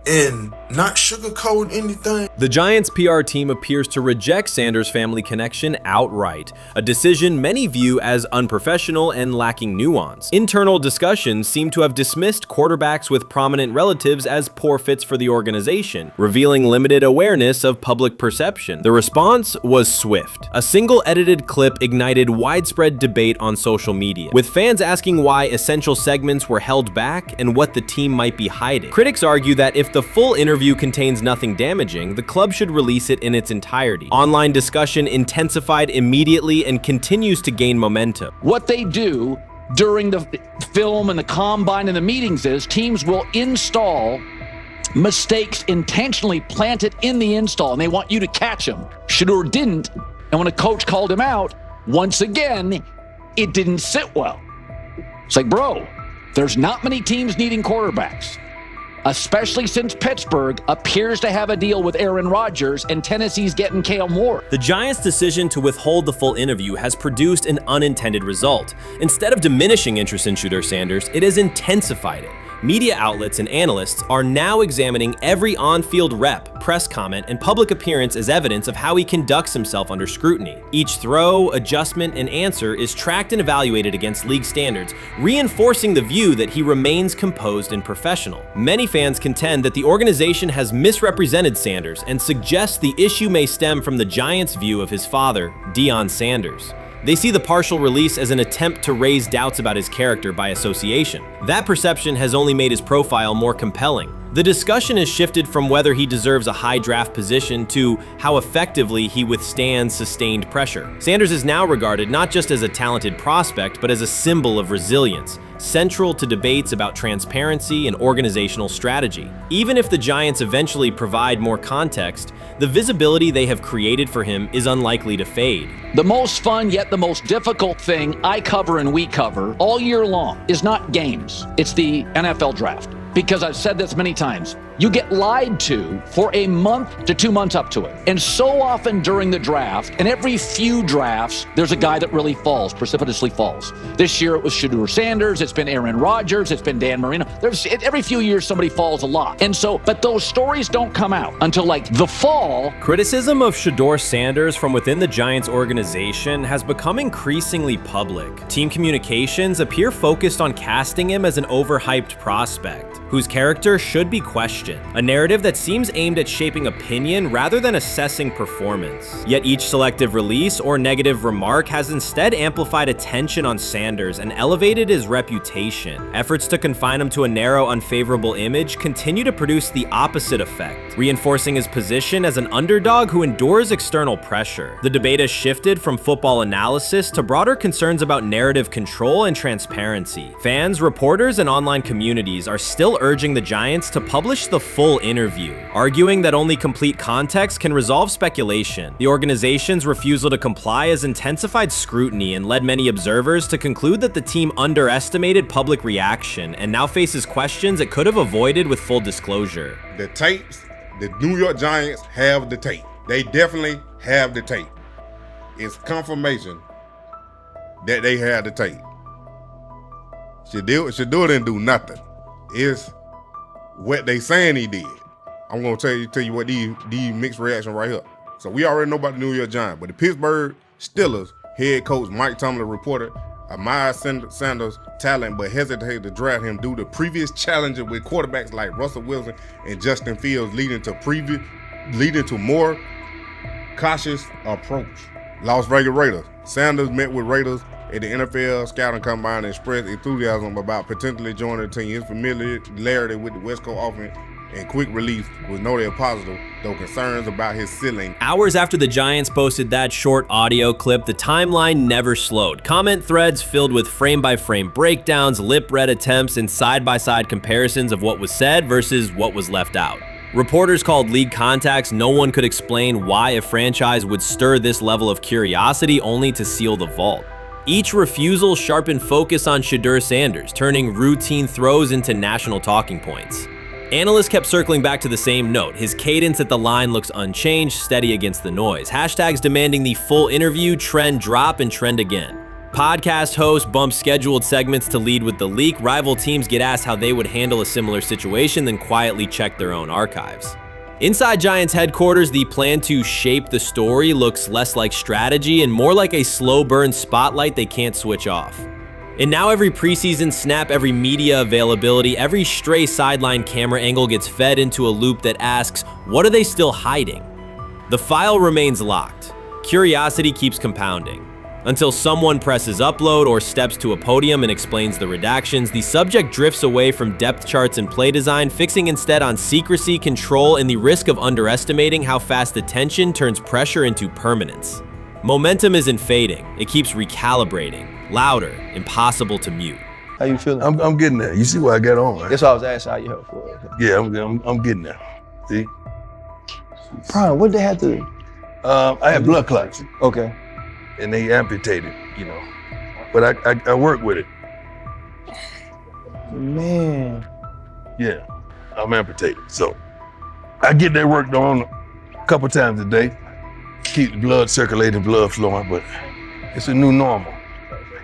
and not sugarcoat anything. The Giants' PR team appears to reject Sanders' family connection outright, a decision many view as unprofessional and lacking nuance. Internal discussions seem to have dismissed quarterbacks with prominent relatives as poor fits for the organization, revealing limited awareness of public perception. The response was swift. A single edited clip ignited widespread debate on social media, with fans asking why essential segments were held back and what the team might be hiding. Critics argue that if the full interview contains nothing damaging, the club should release it in its entirety. Online discussion intensified immediately and continues to gain momentum. What they do during the film and the combine and the meetings is teams will install mistakes intentionally planted in the install, and they want you to catch them. Shedeur didn't, and when a coach called him out, once again, it didn't sit well. It's like, bro, there's not many teams needing quarterbacks, especially since Pittsburgh appears to have a deal with Aaron Rodgers and Tennessee's getting Kale Moore. The Giants' decision to withhold the full interview has produced an unintended result. Instead of diminishing interest in Shedeur Sanders, it has intensified it. Media outlets and analysts are now examining every on-field rep, press comment, and public appearance as evidence of how he conducts himself under scrutiny. Each throw, adjustment, and answer is tracked and evaluated against league standards, reinforcing the view that he remains composed and professional. Many fans contend that the organization has misrepresented Sanders and suggest the issue may stem from the Giants' view of his father, Deion Sanders. They see the partial release as an attempt to raise doubts about his character by association. That perception has only made his profile more compelling. The discussion has shifted from whether he deserves a high draft position to how effectively he withstands sustained pressure. Sanders is now regarded not just as a talented prospect, but as a symbol of resilience, central to debates about transparency and organizational strategy. Even if the Giants eventually provide more context, the visibility they have created for him is unlikely to fade. The most fun yet the most difficult thing I cover and we cover all year long is not games. It's the NFL draft. Because I've said this many times, you get lied to for a month to 2 months up to it. And so often during the draft, and every few drafts, there's a guy that really falls, precipitously falls. This year it was Shedeur Sanders, it's been Aaron Rodgers, it's been Dan Marino. Every few years somebody falls a lot. And so, but those stories don't come out until like the fall. Criticism of Shedeur Sanders from within the Giants organization has become increasingly public. Team communications appear focused on casting him as an overhyped prospect, whose character should be questioned, a narrative that seems aimed at shaping opinion rather than assessing performance. Yet each selective release or negative remark has instead amplified attention on Sanders and elevated his reputation. Efforts to confine him to a narrow, unfavorable image continue to produce the opposite effect, reinforcing his position as an underdog who endures external pressure. The debate has shifted from football analysis to broader concerns about narrative control and transparency. Fans, reporters, and online communities are still urging the Giants to publish the full interview, arguing that only complete context can resolve speculation. The organization's refusal to comply has intensified scrutiny and led many observers to conclude that the team underestimated public reaction and now faces questions it could have avoided with full disclosure. The tapes, the New York Giants have the tape. They definitely have the tape. It's confirmation that they had the tape. Shedeur didn't do nothing. It's what they saying he did. I'm gonna tell you what these mixed reaction right here. So we already know about the New York Giants, but the Pittsburgh Steelers head coach Mike Tomlin reported admired Sanders' talent, but hesitated to draft him due to previous challenges with quarterbacks like Russell Wilson and Justin Fields, leading to more cautious approach. Las Vegas Raiders. Sanders met with Raiders at the NFL Scouting Combine and expressed enthusiasm about potentially joining the team. His familiarity with the West Coast offense and quick release was noted positive, though concerns about his ceiling. Hours after the Giants posted that short audio clip, the timeline never slowed. Comment threads filled with frame-by-frame breakdowns, lip-read attempts, and side-by-side comparisons of what was said versus what was left out. Reporters called league contacts. No one could explain why a franchise would stir this level of curiosity only to seal the vault. Each refusal sharpened focus on Shedeur Sanders, turning routine throws into national talking points. Analysts kept circling back to the same note. His cadence at the line looks unchanged, steady against the noise. Hashtags demanding the full interview, trend drop, and trend again. Podcast hosts bump scheduled segments to lead with the leak. Rival teams get asked how they would handle a similar situation, then quietly check their own archives. Inside Giants headquarters, the plan to shape the story looks less like strategy and more like a slow burn spotlight they can't switch off. And now every preseason snap, every media availability, every stray sideline camera angle gets fed into a loop that asks, what are they still hiding? The file remains locked. Curiosity keeps compounding. Until someone presses upload or steps to a podium and explains the redactions, the subject drifts away from depth charts and play design, fixing instead on secrecy, control, and the risk of underestimating how fast attention turns pressure into permanence. Momentum isn't fading, it keeps recalibrating, louder, impossible to mute. How you feeling? I'm getting there. You see what I got on, right? That's why I was asking how you help for. Yeah, I'm getting there. See? Brian, what did they have to do? I had blood clots. Okay. And they amputated, you know. But I work with it. Man. Yeah, I'm amputated. So I get that work done a couple times a day. Keep the blood circulating, blood flowing, but it's a new normal.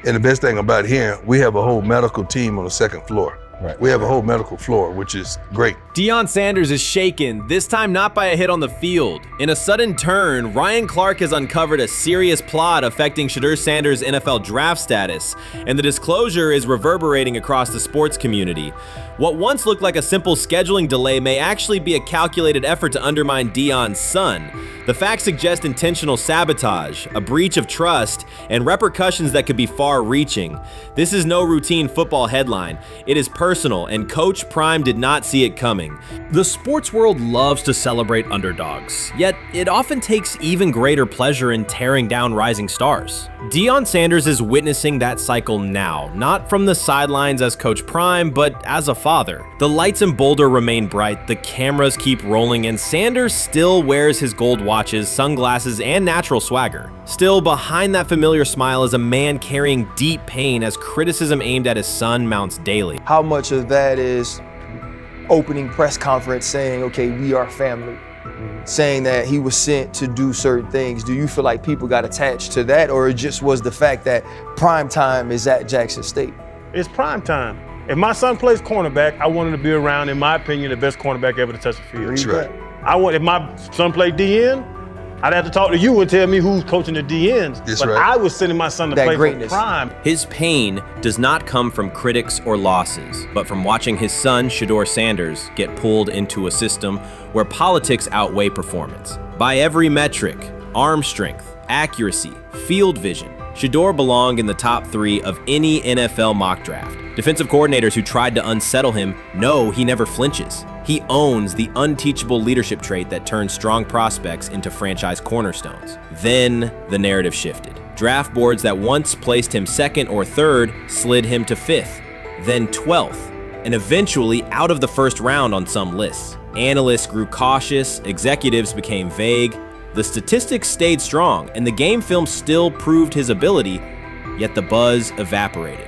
And the best thing about here, we have a whole medical team on the second floor. Right. We have a whole medical floor, which is great. Deion Sanders is shaken, this time not by a hit on the field. In a sudden turn, Ryan Clark has uncovered a serious plot affecting Shedeur Sanders' NFL draft status, and the disclosure is reverberating across the sports community. What once looked like a simple scheduling delay may actually be a calculated effort to undermine Deion's son. The facts suggest intentional sabotage, a breach of trust, and repercussions that could be far-reaching. This is no routine football headline. It is personal, and Coach Prime did not see it coming. The sports world loves to celebrate underdogs, yet it often takes even greater pleasure in tearing down rising stars. Deion Sanders is witnessing that cycle now, not from the sidelines as Coach Prime, but as a father. The lights in Boulder remain bright, the cameras keep rolling, and Sanders still wears his gold watches, sunglasses, and natural swagger. Still, behind that familiar smile is a man carrying deep pain as criticism aimed at his son mounts daily. How much of that is opening press conference saying, okay, we are family, saying that he was sent to do certain things? Do you feel like people got attached to that, or it just was the fact that prime time is at Jackson State? It's prime time. If my son plays cornerback, I want him to be around, in my opinion, the best cornerback ever to touch the field. That's right. If my son played DN, I'd have to talk to you and tell me who's coaching the DNs. That's but right. I was sending my son to play for prime. His pain does not come from critics or losses, but from watching his son, Shedeur Sanders, get pulled into a system where politics outweigh performance. By every metric, arm strength, accuracy, field vision, Shedeur belonged in the top 3 of any NFL mock draft. Defensive coordinators who tried to unsettle him know he never flinches. He owns the unteachable leadership trait that turns strong prospects into franchise cornerstones. Then the narrative shifted. Draft boards that once placed him 2nd or 3rd slid him to 5th, then 12th, and eventually out of the 1st round on some lists. Analysts grew cautious, executives became vague, the statistics stayed strong, and the game film still proved his ability, yet the buzz evaporated.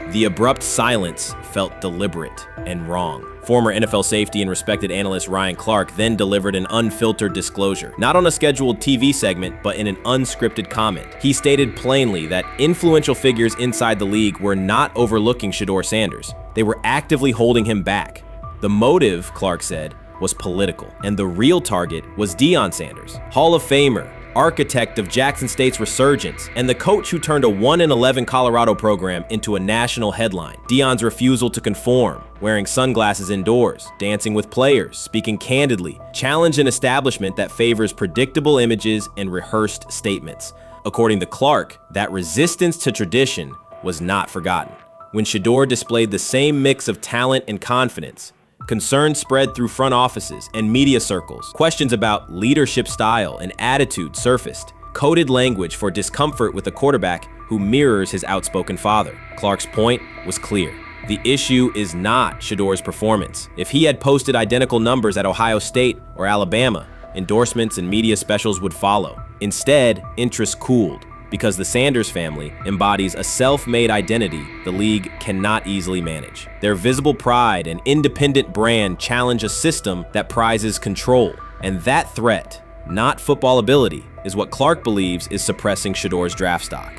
The abrupt silence felt deliberate and wrong. Former NFL safety and respected analyst Ryan Clark then delivered an unfiltered disclosure, not on a scheduled TV segment, but in an unscripted comment. He stated plainly that influential figures inside the league were not overlooking Shedeur Sanders. They were actively holding him back. The motive, Clark said, was political, and the real target was Deion Sanders, Hall of Famer, architect of Jackson State's resurgence, and the coach who turned a 1-11 Colorado program into a national headline. Deion's refusal to conform, wearing sunglasses indoors, dancing with players, speaking candidly, challenged an establishment that favors predictable images and rehearsed statements. According to Clark, that resistance to tradition was not forgotten. When Shedeur displayed the same mix of talent and confidence, concern spread through front offices and media circles. Questions about leadership style and attitude surfaced. Coded language for discomfort with a quarterback who mirrors his outspoken father. Clark's point was clear. The issue is not Shedeur's performance. If he had posted identical numbers at Ohio State or Alabama, endorsements and media specials would follow. Instead, interest cooled, because the Sanders family embodies a self-made identity the league cannot easily manage. Their visible pride and independent brand challenge a system that prizes control. And that threat, not football ability, is what Clark believes is suppressing Shedeur's draft stock.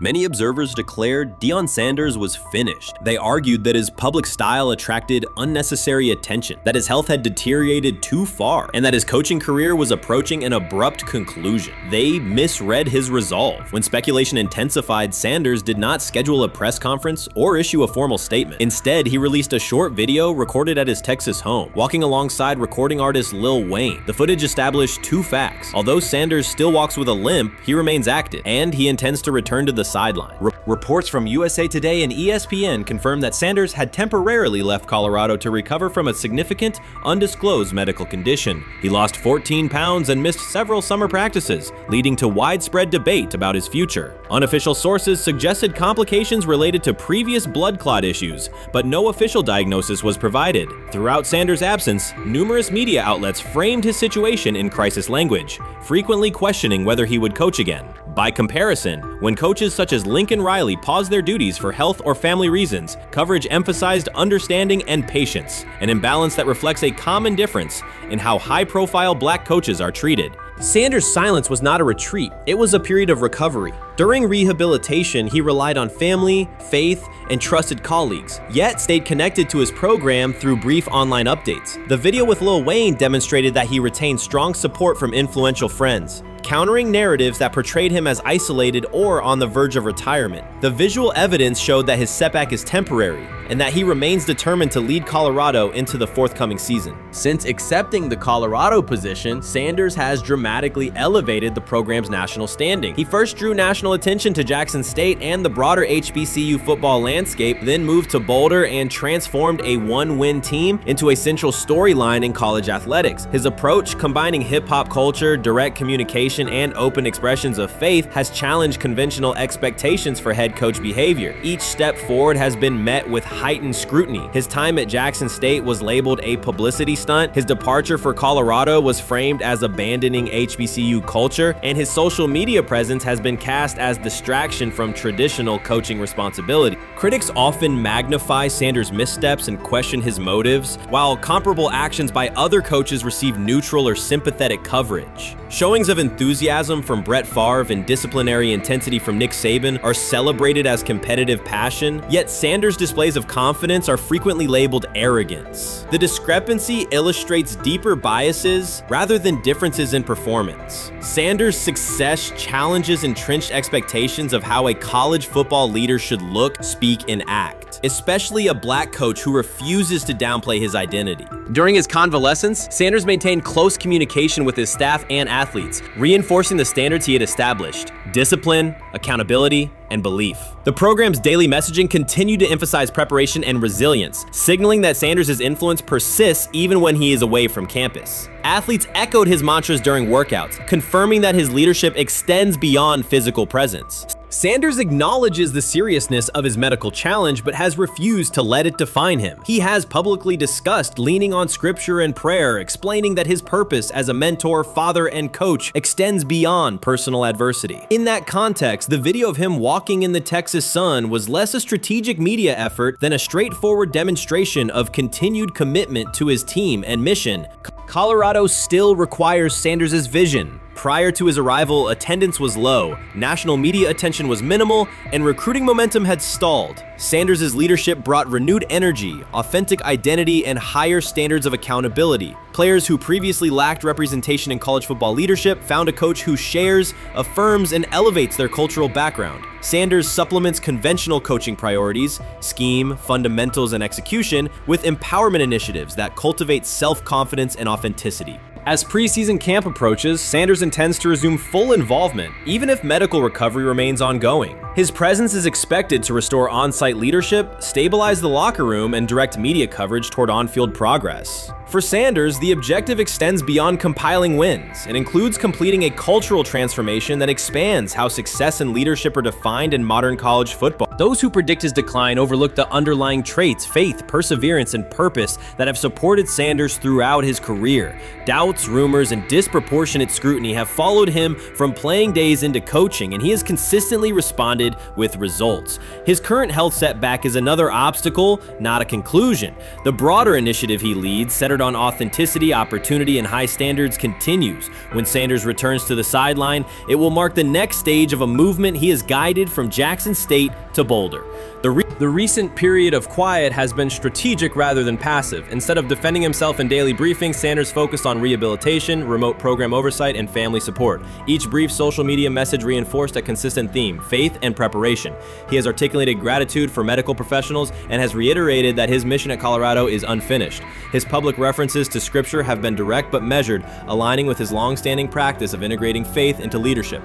Many observers declared Deion Sanders was finished. They argued that his public style attracted unnecessary attention, that his health had deteriorated too far, and that his coaching career was approaching an abrupt conclusion. They misread his resolve. When speculation intensified, Sanders did not schedule a press conference or issue a formal statement. Instead, he released a short video recorded at his Texas home, walking alongside recording artist Lil Wayne. The footage established 2 facts. Although Sanders still walks with a limp, he remains active, and he intends to return to the sideline. Reports from USA Today and ESPN confirm that Sanders had temporarily left Colorado to recover from a significant, undisclosed medical condition. He lost 14 pounds and missed several summer practices, leading to widespread debate about his future. Unofficial sources suggested complications related to previous blood clot issues, but no official diagnosis was provided. Throughout Sanders' absence, numerous media outlets framed his situation in crisis language, frequently questioning whether he would coach again. By comparison, when coaches such as Lincoln Riley paused their duties for health or family reasons, coverage emphasized understanding and patience, an imbalance that reflects a common difference in how high-profile black coaches are treated. Sanders' silence was not a retreat, it was a period of recovery. During rehabilitation, he relied on family, faith, and trusted colleagues, yet stayed connected to his program through brief online updates. The video with Lil Wayne demonstrated that he retained strong support from influential friends, countering narratives that portrayed him as isolated or on the verge of retirement. The visual evidence showed that his setback is temporary, and that he remains determined to lead Colorado into the forthcoming season. Since accepting the Colorado position, Sanders has dramatically elevated the program's national standing. He first drew national attention to Jackson State and the broader HBCU football landscape, then moved to Boulder and transformed a one-win team into a central storyline in college athletics. His approach, combining hip-hop culture, direct communication, and open expressions of faith, has challenged conventional expectations for head coach behavior. Each step forward has been met with heightened scrutiny. His time at Jackson State was labeled a publicity stunt, his departure for Colorado was framed as abandoning HBCU culture, and his social media presence has been cast as distraction from traditional coaching responsibility. Critics often magnify Sanders' missteps and question his motives, while comparable actions by other coaches receive neutral or sympathetic coverage. Showings of enthusiasm from Brett Favre and disciplinary intensity from Nick Saban are celebrated as competitive passion, yet Sanders' displays of confidence are frequently labeled arrogance. The discrepancy illustrates deeper biases rather than differences in performance. Sanders' success challenges entrenched expectations of how a college football leader should look, speak, and act, especially a black coach who refuses to downplay his identity. During his convalescence, Sanders maintained close communication with his staff and athletes, reinforcing the standards he had established: discipline, accountability, and belief. The program's daily messaging continued to emphasize preparation and resilience, signaling that Sanders' influence persists even when he is away from campus. Athletes echoed his mantras during workouts, confirming that his leadership extends beyond physical presence. Sanders acknowledges the seriousness of his medical challenge, but has refused to let it define him. He has publicly discussed leaning on scripture and prayer, explaining that his purpose as a mentor, father, and coach extends beyond personal adversity. In that context, the video of him walking in the Texas sun was less a strategic media effort than a straightforward demonstration of continued commitment to his team and mission. Colorado still requires Sanders' vision. Prior to his arrival, attendance was low, national media attention was minimal, and recruiting momentum had stalled. Sanders' leadership brought renewed energy, authentic identity, and higher standards of accountability. Players who previously lacked representation in college football leadership found a coach who shares, affirms, and elevates their cultural background. Sanders supplements conventional coaching priorities, scheme, fundamentals, and execution with empowerment initiatives that cultivate self-confidence and authenticity. As preseason camp approaches, Sanders intends to resume full involvement, even if medical recovery remains ongoing. His presence is expected to restore on-site leadership, stabilize the locker room, and direct media coverage toward on-field progress. For Sanders, the objective extends beyond compiling wins. It includes completing a cultural transformation that expands how success and leadership are defined in modern college football. Those who predict his decline overlook the underlying traits, faith, perseverance, and purpose that have supported Sanders throughout his career. Doubts, rumors, and disproportionate scrutiny have followed him from playing days into coaching, and he has consistently responded with results. His current health setback is another obstacle, not a conclusion. The broader initiative he leads, centered on authenticity, opportunity, and high standards, continues. When Sanders returns to the sideline, it will mark the next stage of a movement he has guided from Jackson State to Boulder. The recent period of quiet has been strategic rather than passive. Instead of defending himself in daily briefings, Sanders focused on rehabilitation, remote program oversight, and family support. Each brief social media message reinforced a consistent theme: faith and preparation. He has articulated gratitude for medical professionals and has reiterated that his mission at Colorado is unfinished. His public references to scripture have been direct but measured, aligning with his long-standing practice of integrating faith into leadership.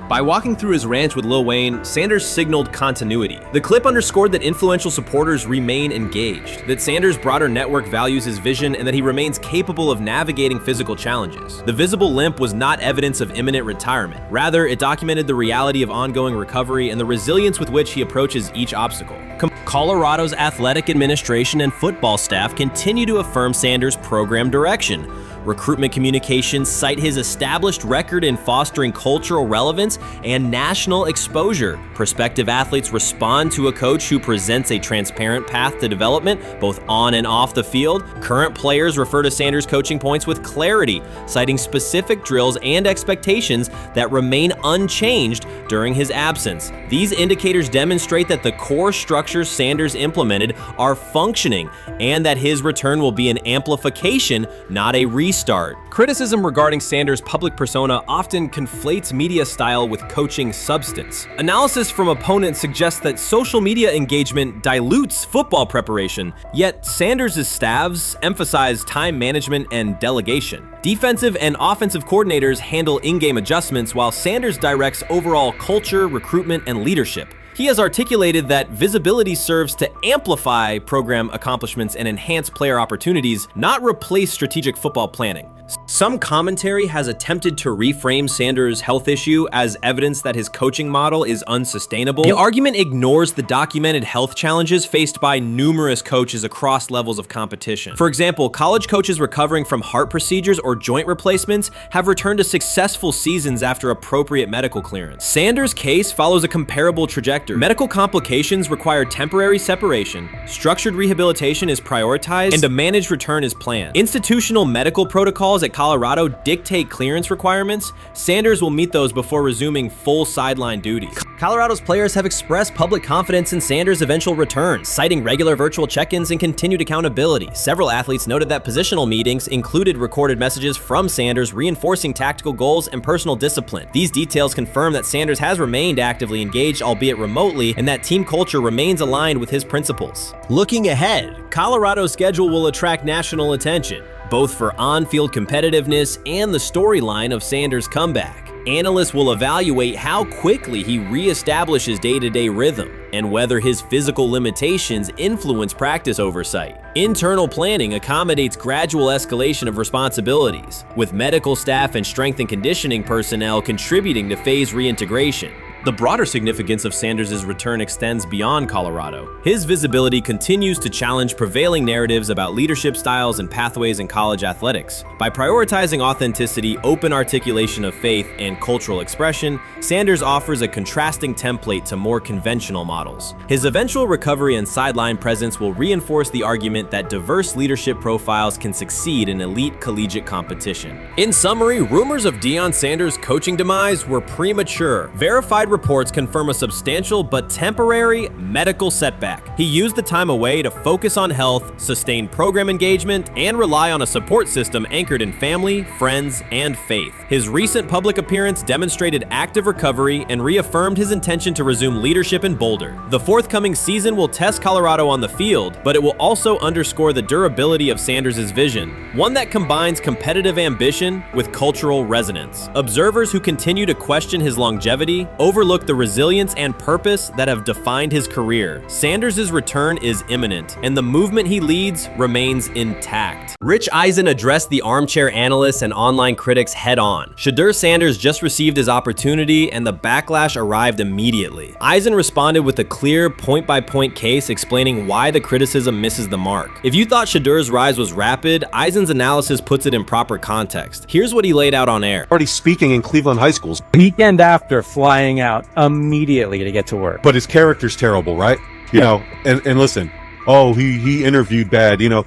By walking through his ranch with Lil Wayne, Sanders signaled continuity. The clip underscored that influential supporters remain engaged, that Sanders' broader network values his vision, and that he remains capable of navigating physical challenges. The visible limp was not evidence of imminent retirement. Rather, it documented the reality of ongoing recovery and the resilience with which he approaches each obstacle. Colorado's athletic administration and football staff continue to affirm Sanders' program direction. Recruitment communications cite his established record in fostering cultural relevance and national exposure. Prospective athletes respond to a coach who presents a transparent path to development, both on and off the field. Current players refer to Sanders' coaching points with clarity, citing specific drills and expectations that remain unchanged during his absence. These indicators demonstrate that the core structures Sanders implemented are functioning and that his return will be an amplification, not a restart. Criticism regarding Sanders' public persona often conflates media style with coaching substance. Analysis from opponents suggests that social media engagement dilutes football preparation, yet Sanders' staffs emphasize time management and delegation. Defensive and offensive coordinators handle in-game adjustments while Sanders directs overall culture, recruitment, and leadership. He has articulated that visibility serves to amplify program accomplishments and enhance player opportunities, not replace strategic football planning. Some commentary has attempted to reframe Sanders' health issue as evidence that his coaching model is unsustainable. The argument ignores the documented health challenges faced by numerous coaches across levels of competition. For example, college coaches recovering from heart procedures or joint replacements have returned to successful seasons after appropriate medical clearance. Sanders' case follows a comparable trajectory. Medical complications require temporary separation, structured rehabilitation is prioritized, and a managed return is planned. Institutional medical protocols at Colorado dictate clearance requirements. Sanders will meet those before resuming full sideline duties. Colorado's players have expressed public confidence in Sanders' eventual return, citing regular virtual check-ins and continued accountability. Several athletes noted that positional meetings included recorded messages from Sanders reinforcing tactical goals and personal discipline. These details confirm that Sanders has remained actively engaged, albeit remotely, and that team culture remains aligned with his principles. Looking ahead, Colorado's schedule will attract national attention, both for on-field competitiveness and the storyline of Sanders' comeback. Analysts will evaluate how quickly he reestablishes day-to-day rhythm and whether his physical limitations influence practice oversight. Internal planning accommodates gradual escalation of responsibilities, with medical staff and strength and conditioning personnel contributing to phase reintegration. The broader significance of Sanders' return extends beyond Colorado. His visibility continues to challenge prevailing narratives about leadership styles and pathways in college athletics. By prioritizing authenticity, open articulation of faith, and cultural expression, Sanders offers a contrasting template to more conventional models. His eventual recovery and sideline presence will reinforce the argument that diverse leadership profiles can succeed in elite collegiate competition. In summary, rumors of Deion Sanders' coaching demise were premature. Verified reports confirm a substantial but temporary medical setback. He used the time away to focus on health, sustain program engagement, and rely on a support system anchored in family, friends, and faith. His recent public appearance demonstrated active recovery and reaffirmed his intention to resume leadership in Boulder. The forthcoming season will test Colorado on the field, but it will also underscore the durability of Sanders' vision, one that combines competitive ambition with cultural resonance. Observers who continue to question his longevity overlook the resilience and purpose that have defined his career. Sanders' return is imminent, and the movement he leads remains intact. Rich Eisen addressed the armchair analysts and online critics head-on. Shedeur Sanders just received his opportunity, and the backlash arrived immediately. Eisen responded with a clear, point-by-point case explaining why the criticism misses the mark. If you thought Shedeur's rise was rapid, Eisen's analysis puts it in proper context. Here's what he laid out on air. Already speaking in Cleveland high schools. Weekend after, flying out immediately to get to work. But his character's terrible, right? You know, and listen, oh, he interviewed bad, you know,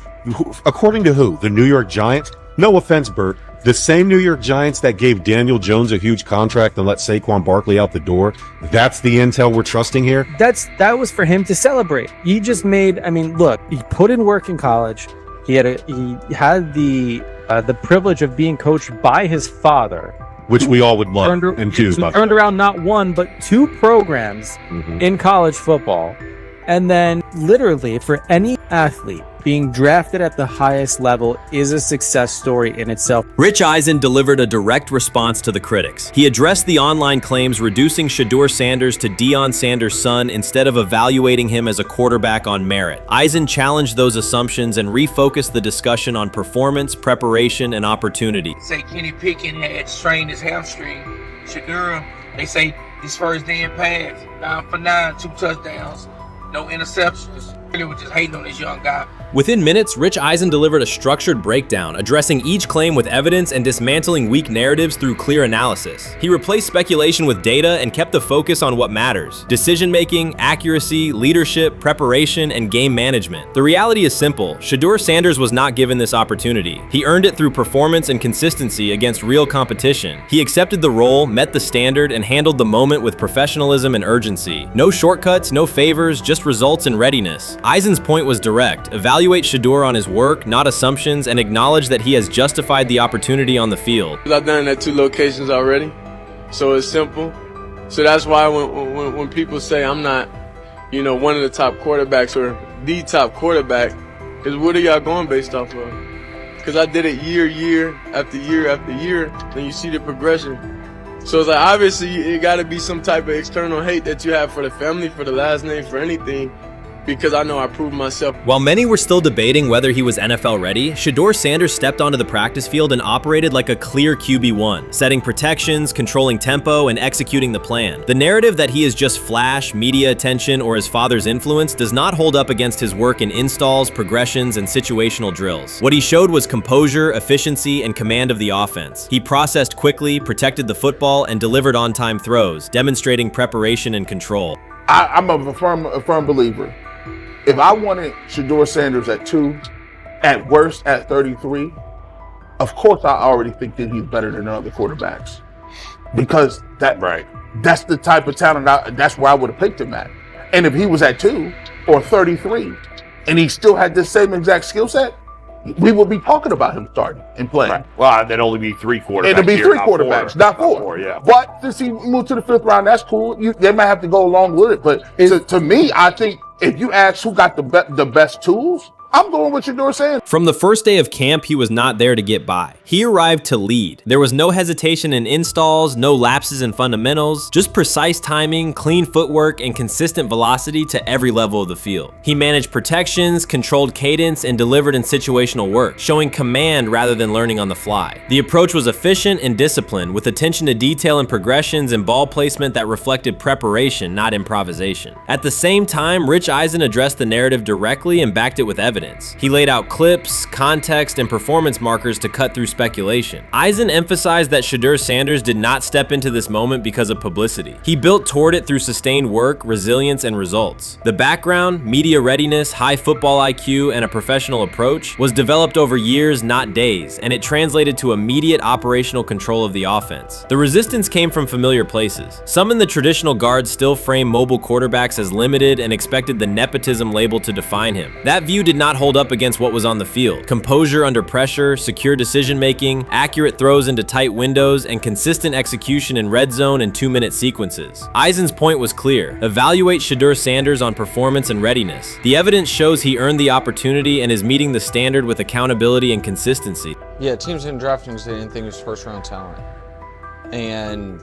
according to who? The New York Giants? No offense, Bert. The same New York Giants that gave Daniel Jones a huge contract and let Saquon Barkley out the door, that's the intel we're trusting here? That was for him to celebrate. He just made, I mean, look, he put in work in college. He had the privilege of being coached by his father, which we all would love and choose. Turned around not one, but two programs in college football. And then literally for any athlete, being drafted at the highest level is a success story in itself. Rich Eisen delivered a direct response to the critics. He addressed the online claims reducing Shedeur Sanders to Deion Sanders' son instead of evaluating him as a quarterback on merit. Eisen challenged those assumptions and refocused the discussion on performance, preparation, and opportunity. Say Kenny Pickett had strained his hamstring. Shedeur, they say his first day in pass, 9 for 9, 2 touchdowns, no interceptions. really was just hating on this young guy. Within minutes, Rich Eisen delivered a structured breakdown, addressing each claim with evidence and dismantling weak narratives through clear analysis. He replaced speculation with data and kept the focus on what matters: decision-making, accuracy, leadership, preparation, and game management. The reality is simple. Shedeur Sanders was not given this opportunity. He earned it through performance and consistency against real competition. He accepted the role, met the standard, and handled the moment with professionalism and urgency. No shortcuts, no favors, just results and readiness. Eisen's point was direct. Evaluate Shedeur on his work, not assumptions, and acknowledge that he has justified the opportunity on the field. I've done it at 2 locations already, so it's simple. So that's why when people say I'm not, one of the top quarterbacks or the top quarterback, is what are y'all going based off of? Because I did it year after year after year, and you see the progression. So it's like, obviously, it got to be some type of external hate that you have for the family, for the last name, for anything, because I know I proved myself. While many were still debating whether he was NFL ready, Shedeur Sanders stepped onto the practice field and operated like a clear QB1, setting protections, controlling tempo, and executing the plan. The narrative that he is just flash, media attention, or his father's influence does not hold up against his work in installs, progressions, and situational drills. What he showed was composure, efficiency, and command of the offense. He processed quickly, protected the football, and delivered on-time throws, demonstrating preparation and control. I'm a firm believer. If I wanted Shedeur Sanders at 2, at worst at 33, of course I already think that he's better than the other quarterbacks. Because that's the type of talent, that's where I would have picked him at. And if he was at 2 or 33, and he still had this same exact skill set, we would be talking about him starting and playing. Right. Well, there'd only be 3 quarterbacks. It'd be 3 quarterbacks, not 4. Not 4, yeah. But since he moved to the 5th round, that's cool. They might have to go along with it. But to me, I think if you ask who got the best tools, I'm going with Shedeur Sanders. From the first day of camp, he was not there to get by. He arrived to lead. There was no hesitation in installs, no lapses in fundamentals, just precise timing, clean footwork, and consistent velocity to every level of the field. He managed protections, controlled cadence, and delivered in situational work, showing command rather than learning on the fly. The approach was efficient and disciplined, with attention to detail and progressions and ball placement that reflected preparation, not improvisation. At the same time, Rich Eisen addressed the narrative directly and backed it with evidence. He laid out clips, context, and performance markers to cut through speculation. Eisen emphasized that Shedeur Sanders did not step into this moment because of publicity. He built toward it through sustained work, resilience, and results. The background, media readiness, high football IQ, and a professional approach was developed over years, not days, and it translated to immediate operational control of the offense. The resistance came from familiar places. Some in the traditional guard still framed mobile quarterbacks as limited and expected the nepotism label to define him. That view did not hold up against what was on the field. Composure under pressure, secure decision-making, accurate throws into tight windows, and consistent execution in red zone and 2-minute sequences. Eisen's point was clear. Evaluate Shedeur Sanders on performance and readiness. The evidence shows he earned the opportunity and is meeting the standard with accountability and consistency. Yeah, teams didn't draft him because they didn't think he was first-round talent. And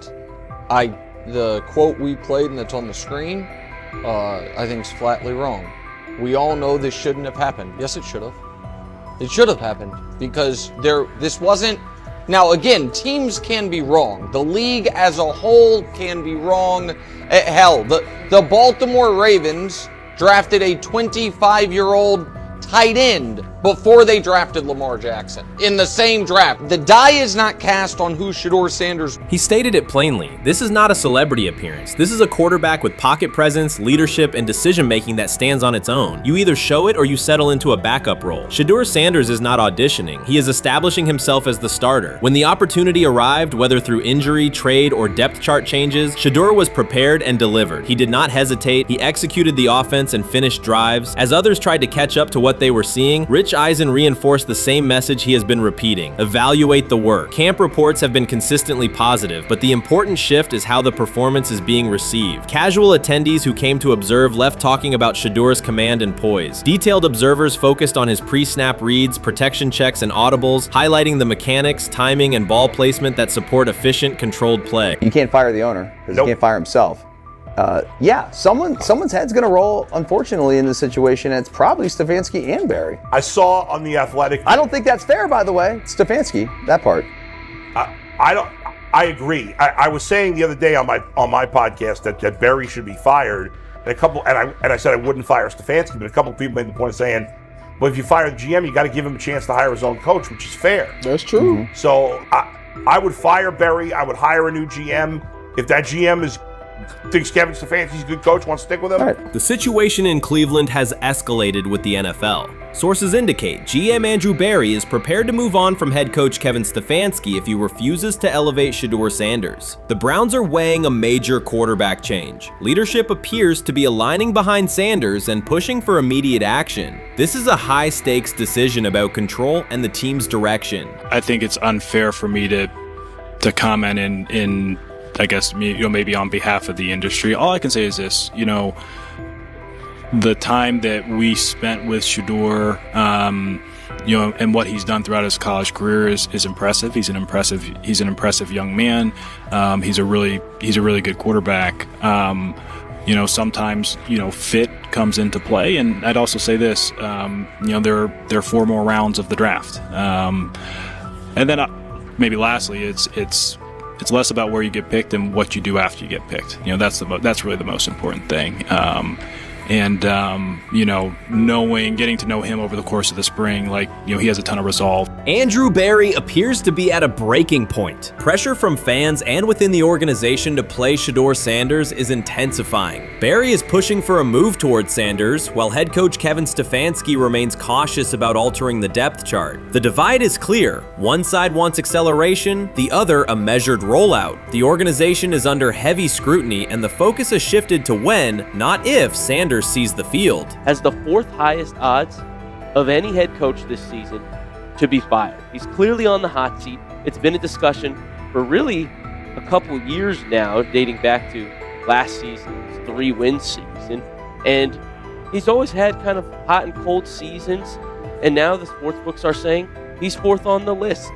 the quote we played and that's on the screen, I think is flatly wrong. We all know this shouldn't have happened. Yes, it should have. It should have happened because this wasn't. Now, again, teams can be wrong. The league as a whole can be wrong. Hell, the Baltimore Ravens drafted a 25-year-old tight end before they drafted Lamar Jackson in the same draft. The die is not cast on who Shedeur Sanders. He stated it plainly. This is not a celebrity appearance. This is a quarterback with pocket presence, leadership, and decision-making that stands on its own. You either show it or you settle into a backup role. Shedeur Sanders is not auditioning. He is establishing himself as the starter. When the opportunity arrived, whether through injury, trade, or depth chart changes, Shedeur was prepared and delivered. He did not hesitate. He executed the offense and finished drives. As others tried to catch up to what they were seeing, Rich Eisen reinforced the same message he has been repeating: evaluate the work. Camp reports have been consistently positive, but the important shift is how the performance is being received. Casual attendees who came to observe left talking about Shedeur's command and poise. Detailed observers focused on his pre-snap reads, protection checks, and audibles, highlighting the mechanics, timing, and ball placement that support efficient, controlled play. You can't fire the owner because he can't fire himself. Yeah, someone's head's going to roll, unfortunately, in this situation, and it's probably Stefanski and Barry. I saw on The Athletic. I don't think that's fair, by the way. Stefanski, that part. I agree. I was saying the other day on my podcast that Barry should be fired and I said I wouldn't fire Stefanski, but a couple of people made the point of saying, well, if you fire the GM, you got to give him a chance to hire his own coach, which is fair. That's true. So I would fire Berry. I would hire a new GM. If that GM thinks Kevin Stefanski's a good coach, wants to stick with him. The situation in Cleveland has escalated with the NFL. Sources indicate GM Andrew Berry is prepared to move on from head coach Kevin Stefanski if he refuses to elevate Shedeur Sanders. The Browns are weighing a major quarterback change. Leadership appears to be aligning behind Sanders and pushing for immediate action. This is a high-stakes decision about control and the team's direction. I think it's unfair for me to comment in I guess, maybe on behalf of the industry. All I can say is this, the time that we spent with Shedeur, and what he's done throughout his college career is impressive. He's an impressive young man. He's a really good quarterback. Sometimes, fit comes into play. And I'd also say this, there are 4 more rounds of the draft. And then maybe lastly, it's less about where you get picked and what you do after you get picked. That's really the most important thing. Getting to know him over the course of the spring, he has a ton of resolve. Andrew Berry appears to be at a breaking point. Pressure from fans and within the organization to play Shedeur Sanders is intensifying. Berry is pushing for a move towards Sanders, while head coach Kevin Stefanski remains cautious about altering the depth chart. The divide is clear. One side wants acceleration, the other a measured rollout. The organization is under heavy scrutiny, and the focus has shifted to when, not if, Sanders sees the field. Has the 4th highest odds of any head coach this season to be fired. He's clearly on the hot seat. It's been a discussion for really a couple years now, dating back to last season's 3-win season. And he's always had kind of hot and cold seasons. And now the sports books are saying he's 4th on the list.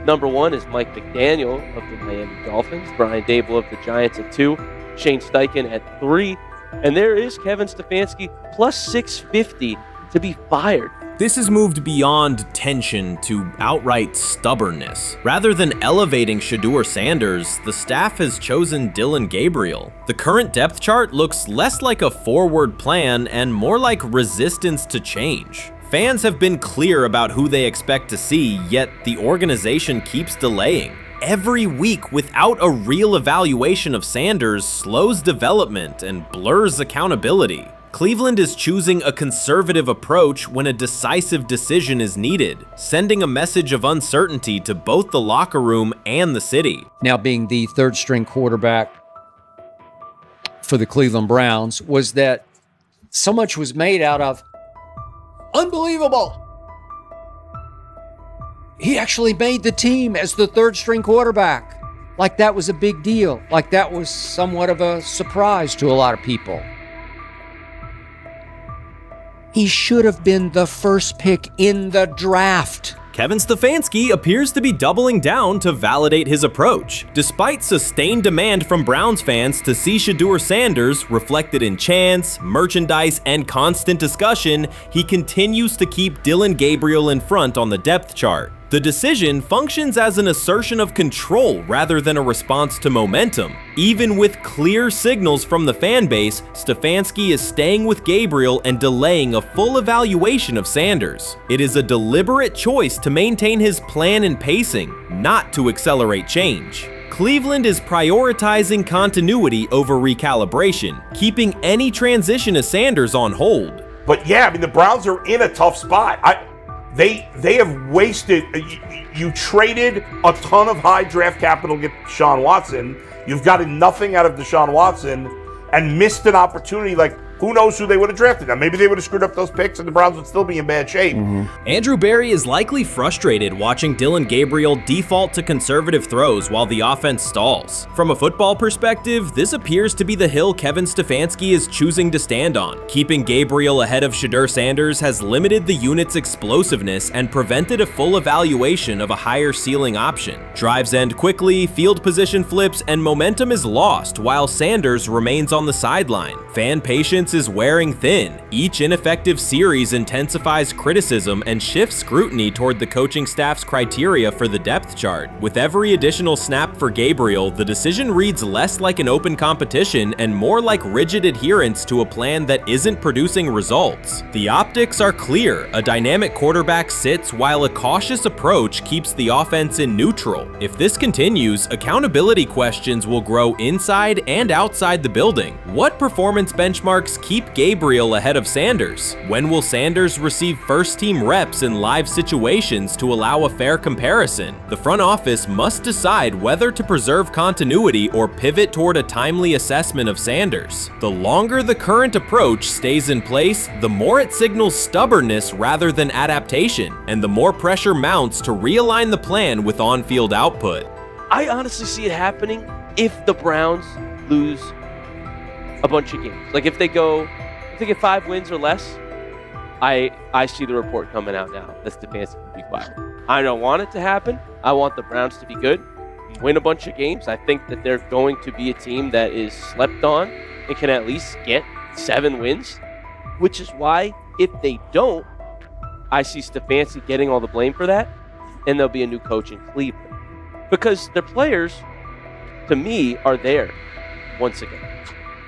Number 1 is Mike McDaniel of the Miami Dolphins, Brian Dable of the Giants at 2, Shane Steichen at 3, and there is Kevin Stefanski plus 650 to be fired. This has moved beyond tension to outright stubbornness. Rather than elevating Shedeur Sanders, the staff has chosen Dillon Gabriel. The current depth chart looks less like a forward plan and more like resistance to change. Fans have been clear about who they expect to see, yet the organization keeps delaying. Every week without a real evaluation of Sanders slows development and blurs accountability. Cleveland is choosing a conservative approach when a decisive decision is needed, sending a message of uncertainty to both the locker room and the city. Now being the 3rd string quarterback for the Cleveland Browns, was that so much was made out of unbelievable. He actually made the team as the 3rd string quarterback. Like that was a big deal. Like that was somewhat of a surprise to a lot of people. He should have been the 1st pick in the draft. Kevin Stefanski appears to be doubling down to validate his approach. Despite sustained demand from Browns fans to see Shedeur Sanders reflected in chants, merchandise, and constant discussion, he continues to keep Dillon Gabriel in front on the depth chart. The decision functions as an assertion of control rather than a response to momentum. Even with clear signals from the fan base, Stefanski is staying with Gabriel and delaying a full evaluation of Sanders. It is a deliberate choice to maintain his plan and pacing, not to accelerate change. Cleveland is prioritizing continuity over recalibration, keeping any transition to Sanders on hold. But yeah, the Browns are in a tough spot. They have wasted. You traded a ton of high draft capital to get Deshaun Watson. You've gotten nothing out of Deshaun Watson and missed an opportunity. Who knows who they would have drafted? Now, maybe they would have screwed up those picks and the Browns would still be in bad shape. Andrew Berry is likely frustrated watching Dillon Gabriel default to conservative throws while the offense stalls. From a football perspective, this appears to be the hill Kevin Stefanski is choosing to stand on. Keeping Gabriel ahead of Shedeur Sanders has limited the unit's explosiveness and prevented a full evaluation of a higher ceiling option. Drives end quickly, field position flips, and momentum is lost while Sanders remains on the sideline. Fan patience offense is wearing thin. Each ineffective series intensifies criticism and shifts scrutiny toward the coaching staff's criteria for the depth chart. With every additional snap for Gabriel, the decision reads less like an open competition and more like rigid adherence to a plan that isn't producing results. The optics are clear. A dynamic quarterback sits while a cautious approach keeps the offense in neutral. If this continues, accountability questions will grow inside and outside the building. What performance benchmarks keep Gabriel ahead of Sanders? When will Sanders receive first-team reps in live situations to allow a fair comparison? The front office must decide whether to preserve continuity or pivot toward a timely assessment of Sanders. The longer the current approach stays in place, the more it signals stubbornness rather than adaptation, and the more pressure mounts to realign the plan with on-field output. I honestly see it happening if the Browns lose a bunch of games. Like if they get 5 wins or less, I see the report coming out now that Stefanski will be fired. I don't want it to happen. I want the Browns to be good, win a bunch of games. I think that they're going to be a team that is slept on and can at least get 7 wins, which is why if they don't, I see Stefanski getting all the blame for that, and there'll be a new coach in Cleveland. Because their players, to me, are there once again.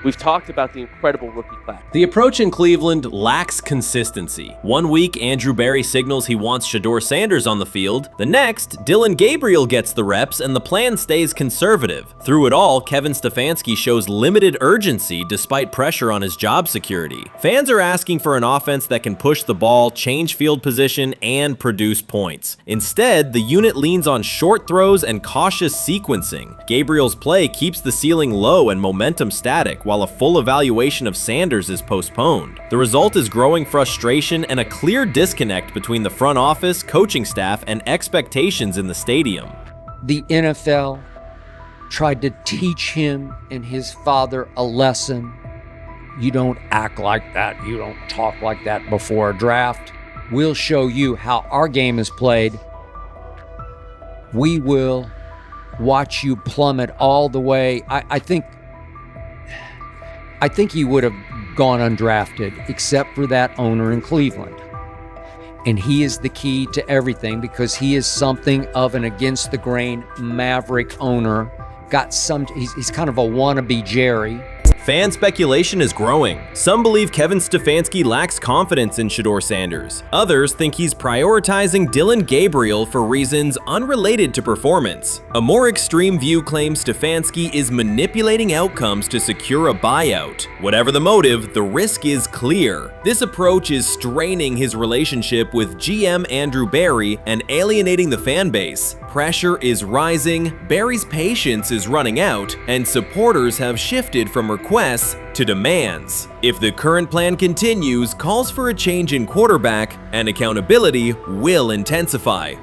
We've talked about the incredible rookie class. The approach in Cleveland lacks consistency. One week, Andrew Berry signals he wants Shedeur Sanders on the field. The next, Dillon Gabriel gets the reps and the plan stays conservative. Through it all, Kevin Stefanski shows limited urgency despite pressure on his job security. Fans are asking for an offense that can push the ball, change field position, and produce points. Instead, the unit leans on short throws and cautious sequencing. Gabriel's play keeps the ceiling low and momentum static, while a full evaluation of Sanders is postponed. The result is growing frustration and a clear disconnect between the front office, coaching staff, and expectations in the stadium. The NFL tried to teach him and his father a lesson. You don't act like that. You don't talk like that before a draft. We'll show you how our game is played. We will watch you plummet all the way. I think he would have gone undrafted except for that owner in Cleveland. And he is the key to everything because he is something of an against-the-grain maverick owner. He's kind of a wannabe Jerry. Fan speculation is growing. Some believe Kevin Stefanski lacks confidence in Shedeur Sanders. Others think he's prioritizing Dillon Gabriel for reasons unrelated to performance. A more extreme view claims Stefanski is manipulating outcomes to secure a buyout. Whatever the motive, the risk is clear. This approach is straining his relationship with GM Andrew Berry and alienating the fan base. Pressure is rising, Berry's patience is running out, and supporters have shifted from requests to demands. If the current plan continues, calls for a change in quarterback and accountability will intensify.